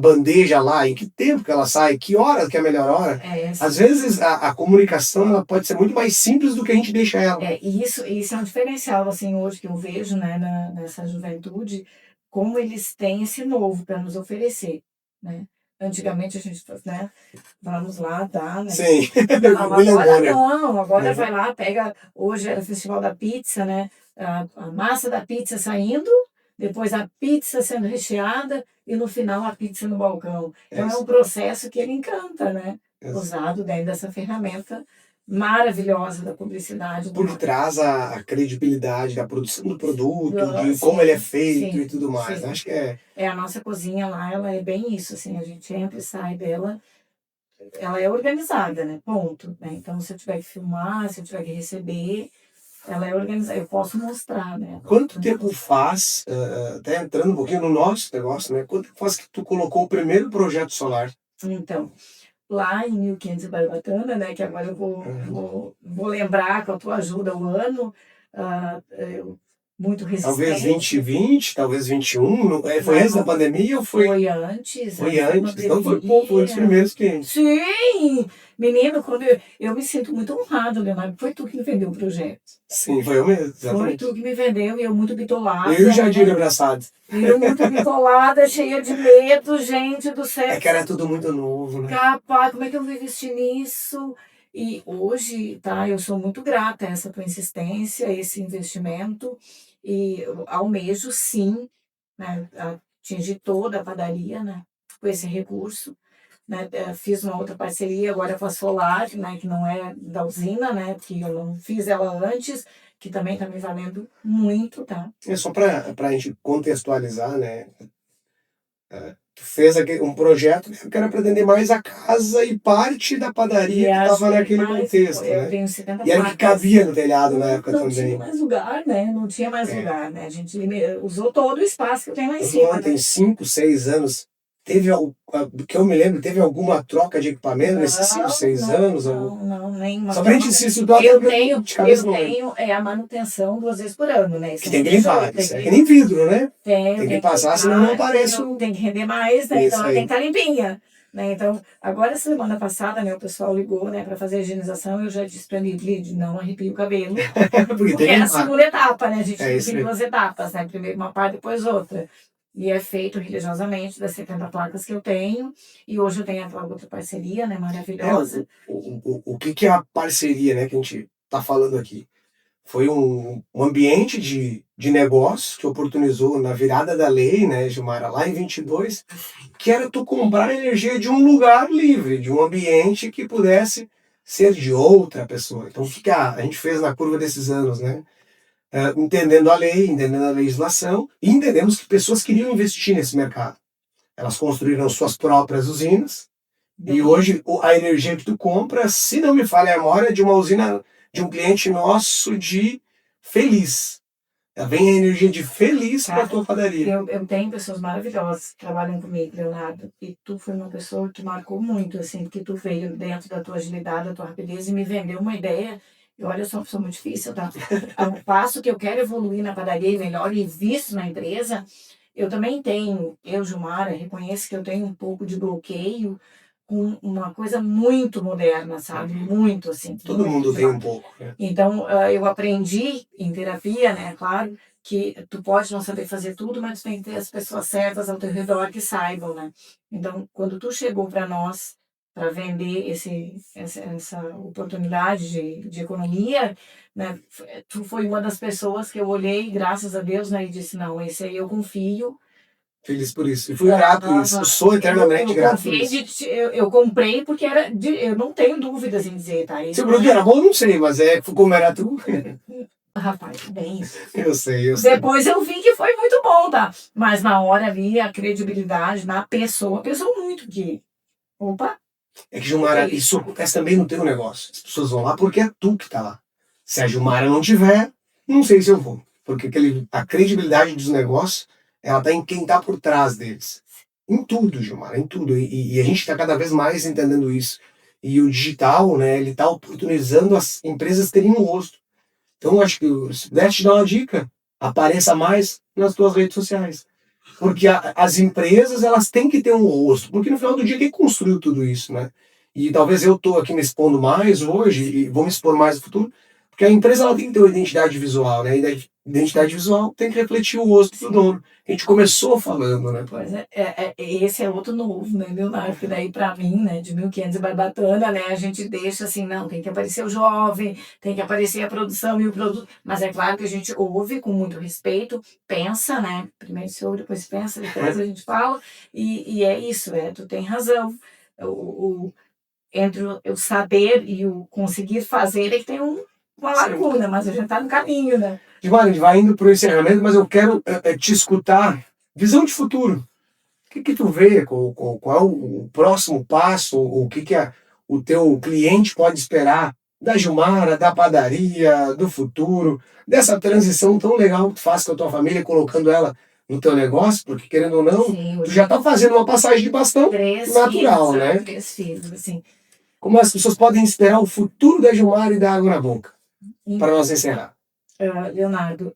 bandeja lá? Em que tempo que ela sai? Que hora que é a melhor hora?
É,
Às
assim,
vezes, a comunicação ela pode ser muito mais simples do que a gente deixa ela.
isso é um diferencial, assim, hoje que eu vejo, né, nessa juventude, como eles têm esse novo para nos oferecer, né? Antigamente a gente, né, vamos lá, dá, né?
Sim,
Não,
William
agora
Bonner.
não, agora
Né?
vai lá, pega, hoje era o Festival da Pizza, né? A massa da pizza saindo, depois a pizza sendo recheada e no final a pizza no balcão.
É
Então é
isso.
um processo que ele encanta, né?
É
Usado dentro dessa ferramenta maravilhosa da publicidade, do
por
marketing.
detrás a credibilidade da produção do produto, de como ele é
Sim,
feito e
sim,
tudo mais.
sim.
Acho que é.
É, a nossa cozinha lá, ela é bem isso, assim, a gente entra e sai dela, ela é organizada, né? Ponto, né? Então, se eu tiver que filmar, se eu tiver que receber, ela é organizada, eu posso mostrar, né?
Quanto tempo faz, até entrando um pouquinho no nosso negócio, né? Quanto tempo faz que tu colocou o primeiro projeto solar?
Então, lá em 1500 e Barbacana, né? Que agora eu
Uhum.
vou lembrar com a tua ajuda o ano, muito
Talvez
resistente.
2020, talvez 21. Foi
Não,
antes da pandemia ou foi,
foi antes
foi
da
antes? Então foi um dos
pandemia.
primeiros clientes.
Sim! Menino, quando eu me sinto muito honrada, Leonardo, foi tu que me vendeu o projeto.
Sim, foi eu mesmo,
Foi
exatamente.
tu que me vendeu e eu muito
Eu e o
bitolada,
Jadir
né?
abraçados.
E eu muito bitolada, cheia de medo, gente do céu.
É que era tudo muito novo, né?
Capaz, como é que eu vou investir nisso? E hoje, tá, eu sou muito grata a essa tua insistência, a esse investimento, e eu almejo, sim, né, atingir toda a padaria, né, com esse recurso, né, fiz uma outra parceria agora com a Solar, né, que não é da usina, né, que eu não fiz ela antes, que também está me valendo muito, tá?
É só para a gente contextualizar, né? Tu fez um projeto que era para atender mais a casa e parte da
E
padaria que estava
achei
naquele
mais,
contexto,
eu
né?
tenho 70
E era o que
placas.
cabia no telhado na época
Não tinha
também.
mais lugar, né? Não tinha mais
É.
lugar, né? A gente usou todo o espaço que eu tenho lá em
Mas
cima,
ontem,
né?
5, 6 anos, do que eu me lembro, teve alguma troca de equipamento nesses 5,
Não,
6
não,
anos?
não, não, nenhuma.
Só
Porque
pra gente se situar, até
eu
porque
tenho,
de cabeça
eu
não lembro.
tenho a manutenção 2 vezes por ano, né?
Que
Isso
tem
não
que
tem jeito,
limpar. Isso é que nem vidro, né? Tem que
tenho que
passar, senão não
limpar,
aparece o.
tem que render mais, né? Então
Isso
ela tem
aí.
que estar limpinha. Né? Então, agora semana passada, né, o pessoal ligou, né, para fazer a higienização, eu já disse para ele, não arrepia o cabelo,
Porque
porque
tem que
é a
limpar.
segunda etapa, né? A gente
É
limpa
isso
em
aí.
2 etapas, né? Primeiro uma parte, depois outra. E é feito religiosamente das 70 placas que eu tenho. E hoje eu tenho aquela outra parceria, né?
É,
Maravilhosa.
o que que é a parceria, né, que a gente tá falando aqui? Foi um ambiente de negócio que oportunizou na virada da lei, né, Gilmara, lá em 22, que era tu comprar energia de um lugar livre, de um ambiente que pudesse ser de outra pessoa. Então, o que que a gente fez na curva desses anos, né? Entendendo a lei, entendendo a legislação, e entendemos que pessoas queriam investir nesse mercado. Elas construíram suas próprias usinas, e
Bem,
hoje a energia que tu compra, se não me falha a memória, é de uma usina de um cliente nosso de Feliz. Vem a energia de Feliz para
cara,
tua padaria.
eu tenho pessoas maravilhosas que trabalham comigo, Leonardo. E tu foi uma pessoa que marcou muito, assim, porque tu veio dentro da tua agilidade, da tua rapidez e me vendeu uma ideia. E olha, eu sou uma pessoa muito difícil, tá? Ao passo que eu quero evoluir na padaria e melhor e visto na empresa, eu também tenho, eu, Gilmara, reconheço que eu tenho um pouco de bloqueio com uma coisa muito moderna, sabe? Muito, assim.
Todo
muito
mundo tem um
demais.
pouco, né?
Então, eu aprendi em terapia, né, claro, que tu pode não saber fazer tudo, mas tu tem que ter as pessoas certas ao teu redor que saibam, né? Então, quando tu chegou para nós para vender essa oportunidade de economia, né, tu foi uma das pessoas que eu olhei, graças a Deus, né, e disse, não, esse aí eu confio.
Feliz por isso. E fui grato por isso. Eu sou eternamente
Eu
grato por
confiei,
isso.
eu comprei porque eu não tenho dúvidas em dizer, tá?
Se o
Isso não
produto
é,
era bom, eu não sei, mas como era tu,
rapaz, bem isso.
eu sei, eu sei.
Depois eu vi que foi muito bom, tá? Mas na hora ali, a credibilidade na pessoa, pesou muito que, opa,
É que,
o que é
Gilmara,
isso?
isso acontece também no teu negócio. As pessoas vão lá porque é tu que tá lá. Se a Gilmara não tiver, não sei se eu vou. Porque a credibilidade dos negócios, ela tá em quem tá por trás deles. Em tudo, Gilmara, em tudo. E a gente está cada vez mais entendendo isso. E o digital, né, ele tá oportunizando as empresas terem um rosto. Então, eu acho que, se pudesse te dar uma dica, apareça mais nas tuas redes sociais. Porque as empresas, elas têm que ter um rosto. Porque no final do dia, quem construiu tudo isso, né? E talvez eu estou aqui me expondo mais hoje e vou me expor mais no futuro, porque a empresa ela tem que ter uma identidade visual, né? E a identidade visual tem que refletir o rosto do dono. A gente começou falando, né?
Pois esse é outro novo, né, Leonardo? Porque daí para mim, né, de 1500 e barbatana, né, a gente deixa assim, não, tem que aparecer o jovem, tem que aparecer a produção e o produto. Mas é claro que a gente ouve com muito respeito, pensa, né? Primeiro se ouve, depois pensa, depois a gente fala. E é isso, tu tem razão. O, entre o saber e o conseguir fazer é que tem uma
Sim.
lacuna, mas a gente está no caminho, né?
Gilmar, a gente vai indo para o encerramento, mas eu quero te escutar. Visão de futuro. O que tu vê? Qual é o próximo passo? O que o teu cliente pode esperar da Gilmara, da padaria, do futuro, dessa transição tão legal que tu faz com a tua família, colocando ela no teu negócio? Porque, querendo ou não,
Sim,
tu
hoje
já tá fazendo uma passagem de bastão
três filhos,
natural, né?
3 filhos, assim.
Como as pessoas podem esperar o futuro da Gilmara e da Água na Boca? Para nós encerrar.
Leonardo,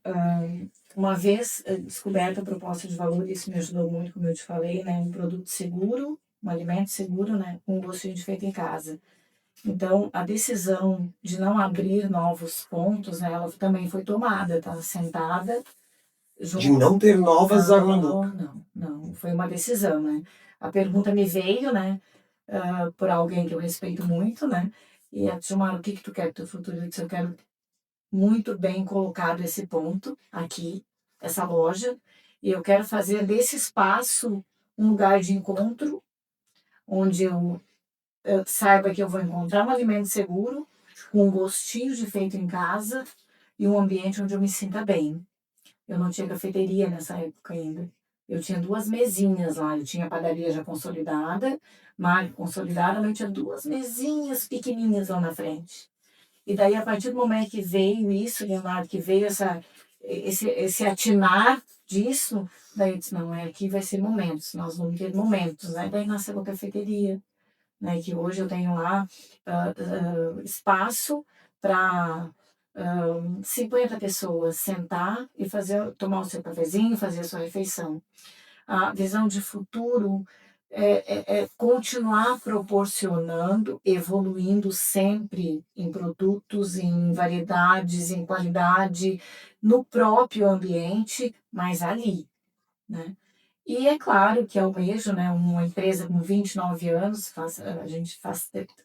uma vez descoberta a proposta de valor, isso me ajudou muito, como eu te falei, né? Um produto seguro, um alimento seguro, né? Com um gostinho de feito em casa. Então, a decisão de não abrir novos pontos, né? Ela também foi tomada, tá? Sentada,
De
junto.
não ter novas Água na
Não,
Boca.
não. Foi uma decisão, né? A pergunta me veio, né? Por alguém que eu respeito muito, né? E a Gilmar, o que que tu quer do teu futuro? Eu disse, eu quero muito bem colocado esse ponto aqui, essa loja, e eu quero fazer desse espaço um lugar de encontro, onde eu saiba que eu vou encontrar um alimento seguro, com um gostinho de feito em casa e um ambiente onde eu me sinta bem. Eu não tinha cafeteria nessa época ainda. Eu tinha 2 mesinhas lá, eu tinha a padaria já consolidada, marca consolidada, mas eu tinha 2 mesinhas pequenininhas lá na frente. E daí, a partir do momento que veio isso, Leonardo, que veio esse atinar disso, daí eu disse, não, aqui vai ser momentos, nós vamos ter momentos, né? Daí nasceu a cafeteria, né? Que hoje eu tenho lá espaço para 50 pessoas sentar e tomar o seu cafezinho, fazer a sua refeição. A visão de futuro é continuar proporcionando, evoluindo sempre em produtos, em variedades, em qualidade, no próprio ambiente, mas ali, né? E é claro que almejo, né, uma empresa com 29 anos, a gente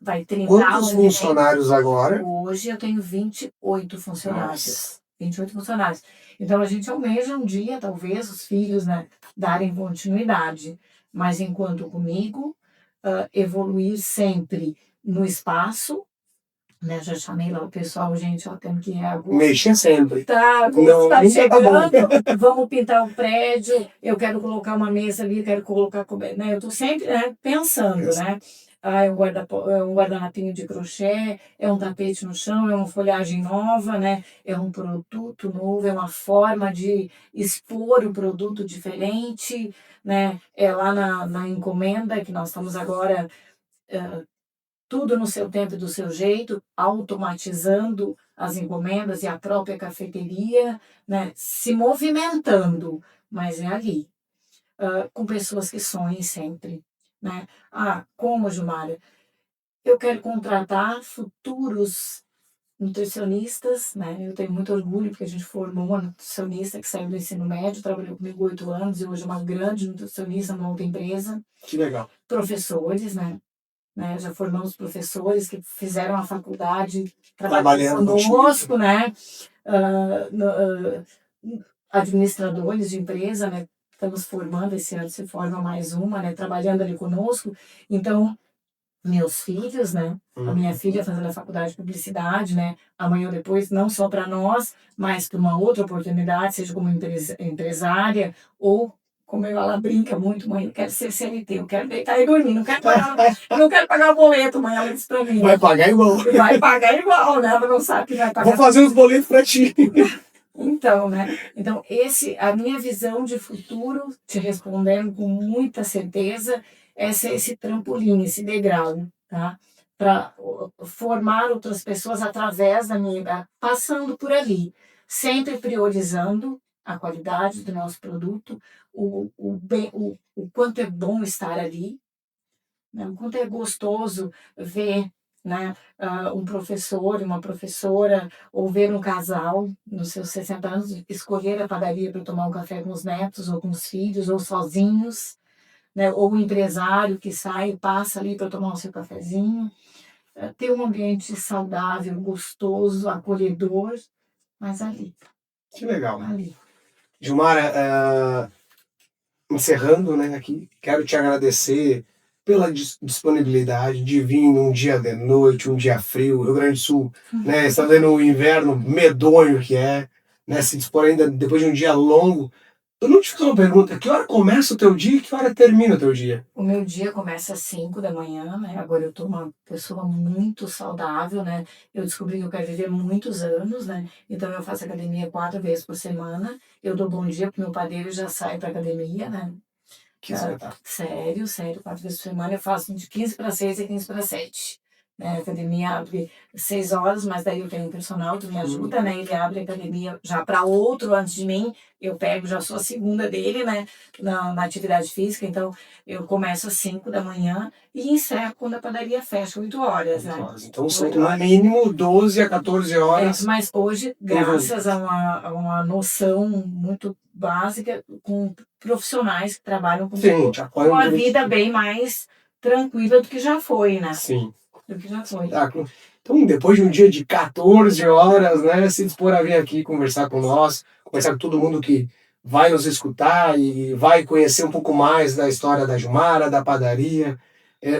vai 30
Quantos
ano que vem.
funcionários agora?
Hoje eu tenho 28 funcionários.
Nossa.
28 funcionários. Então a gente almeja um dia, talvez, os filhos, né, darem continuidade. Mas enquanto comigo, evoluir sempre no espaço, né? Já chamei lá o pessoal, gente, ó, temos que ir a agosto.
Mexa sempre.
Tá, agosto
Não,
tá
nunca tá bom.
chegando, vamos pintar o prédio, eu quero colocar uma mesa ali, quero colocar, né? Eu tô sempre, né, pensando, né? Ah, é um guardanapinho de crochê, é um tapete no chão, é uma folhagem nova, né? É um produto novo, é uma forma de expor um produto diferente, né? É lá na encomenda que nós estamos agora, tudo no seu tempo e do seu jeito, automatizando as encomendas e a própria cafeteria, né? Se movimentando, mas é ali, com pessoas que sonhem sempre. né? Ah, como, Gilmara? Eu quero contratar futuros nutricionistas, né? Eu tenho muito orgulho porque a gente formou uma nutricionista que saiu do ensino médio, trabalhou comigo 8 anos e hoje é uma grande nutricionista numa outra empresa.
Que legal.
Professores, né? Já formamos professores que fizeram a faculdade,
Trabalhando
trabalhando
contigo.
conosco, né? Ah, administradores de empresa, né? Estamos formando, esse ano se forma mais uma, né? Trabalhando ali conosco. Então, meus filhos, né? A minha filha fazendo a faculdade de publicidade, né? Amanhã ou depois, não só para nós, mas para uma outra oportunidade, seja como empresária ou como ela brinca muito, mãe, eu quero ser CLT, eu quero deitar e dormir, não quero pagar o boleto, mãe, ela disse para mim.
Vai pagar igual.
Vai pagar igual, né? Ela não sabe que vai pagar.
Vou fazer os boletos para ti.
Então, né? Então, a minha visão de futuro, te respondendo com muita certeza, é ser esse trampolim, esse degrau, tá? Para formar outras pessoas através da minha, passando por ali, sempre priorizando a qualidade do nosso produto, o quanto é bom estar ali, né? O quanto é gostoso ver, né, um professor e uma professora, ou ver um casal nos seus 60 anos escolher a padaria para tomar um café com os netos, ou com os filhos, ou sozinhos, né, ou um empresário que sai e passa ali para tomar o seu cafezinho. Ter um ambiente saudável, gostoso, acolhedor, mas ali,
Que legal.
ali.
Gilmara, encerrando, né, aqui, quero te agradecer pela disponibilidade de vir num dia de noite, um dia frio, Rio Grande do Sul, né, está vendo o inverno medonho que é, né, se dispor ainda depois de um dia longo. Eu não te fiz uma pergunta, que hora começa o teu dia e que hora termina o teu dia?
O meu dia começa às 5 da manhã, né? Agora eu tô uma pessoa muito saudável, né? Eu descobri que eu quero viver muitos anos, né? Então eu faço academia 4 vezes por semana. Eu dou bom dia pro meu padeiro e já saio pra academia, né?
Que espetáculo.
Sério, sério, 4 vezes por semana eu faço de 15 para 6 e 15 para 7. Né? A academia abre 6 horas, mas daí eu tenho um personal que me ajuda, né? Ele abre a academia já para outro antes de mim. Eu pego, já sou a segunda dele, né? Na atividade física. Então, eu começo às 5 da manhã e encerro quando a padaria fecha, 8 horas, né?
Então são no mínimo 12 a 14 horas.
Mas hoje, graças a uma noção muito básica, com profissionais que trabalham
Sim, te apoiam
com a
durante-
vida bem mais tranquila do que já foi, né?
Sim.
Do que já foi.
Espetáculo. Então, depois de um dia de 14 horas, né, se dispor a vir aqui conversar com nós, conversar com todo mundo que vai nos escutar e vai conhecer um pouco mais da história da Gilmara, da padaria,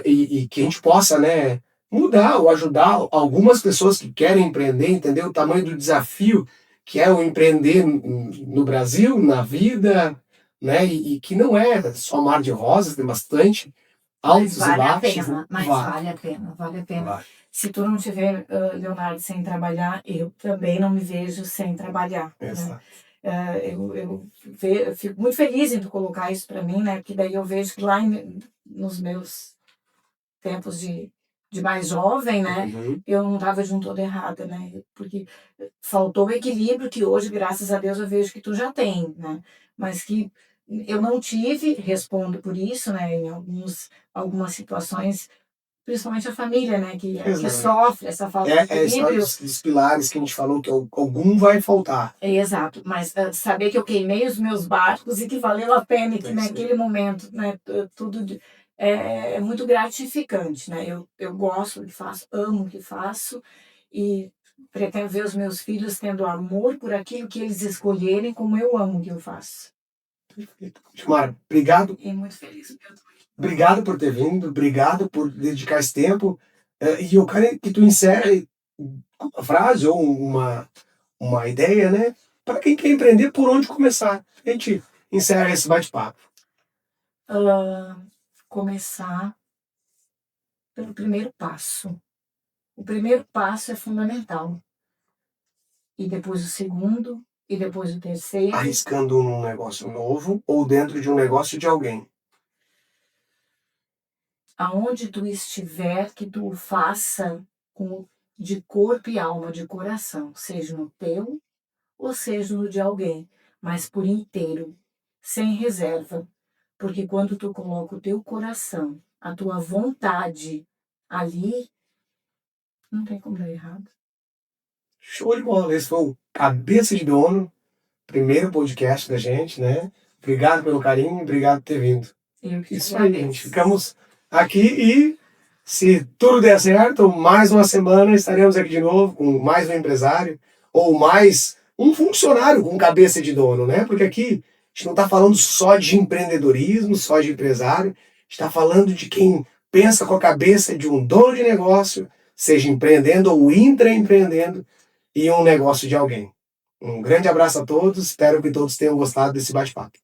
e que a gente possa, né, mudar ou ajudar algumas pessoas que querem empreender, entender o tamanho do desafio que é o empreender no Brasil, na vida, né, e que não é só mar de rosas, tem bastante
Mas
altos e
vale a
baixos.
pena, mas vale a pena, vale a pena.
Vai.
Se tu não tiver, Leonardo, sem trabalhar, eu também não me vejo sem trabalhar, né?
Exato.
Eu fico muito feliz em tu colocar isso para mim, né? Porque daí eu vejo que lá nos meus tempos de mais jovem, né?
Uhum.
Eu não estava de um todo errada, né? Porque faltou o equilíbrio que hoje, graças a Deus, eu vejo que tu já tem, né? Mas que eu não tive, respondo por isso, né? Em algumas situações, principalmente a família, né? Que
Exato.
sofre essa falta de
É a história
equilíbrio.
dos pilares que a gente falou que algum vai faltar.
Exato, mas saber que eu queimei os meus barcos e que valeu a pena e que
É isso aí.
naquele momento, né, tudo é muito gratificante, né? Eu gosto do que faço, amo o que faço e pretendo ver os meus filhos tendo amor por aquilo que eles escolherem, como eu amo o que eu faço.
Gilmara, obrigado.
E muito feliz.
Obrigado por ter vindo, obrigado por dedicar esse tempo. E eu quero que tu encerre uma frase ou uma ideia, né? Para quem quer empreender, por onde começar. A gente encerra esse bate-papo.
Começar pelo primeiro passo. O primeiro passo é fundamental. E depois o segundo, e depois o terceiro.
Arriscando num negócio novo ou dentro de um negócio de alguém.
Aonde tu estiver, que tu o faça de corpo e alma, de coração, seja no teu ou seja no de alguém, mas por inteiro, sem reserva, porque quando tu coloca o teu coração a tua vontade ali, não tem como dar errado.
Show de bola. Esse foi o Cabeça de Dono, primeiro podcast da gente, né? Obrigado pelo carinho, obrigado por ter vindo.
Eu que
Isso aí,
agradeço.
gente. Ficamos aqui e, se tudo der certo, mais uma semana estaremos aqui de novo com mais um empresário ou mais um funcionário com cabeça de dono, né? Porque aqui a gente não está falando só de empreendedorismo, só de empresário, a gente está falando de quem pensa com a cabeça de um dono de negócio, seja empreendendo ou intraempreendendo, e um negócio de alguém. Um grande abraço a todos, espero que todos tenham gostado desse bate-papo.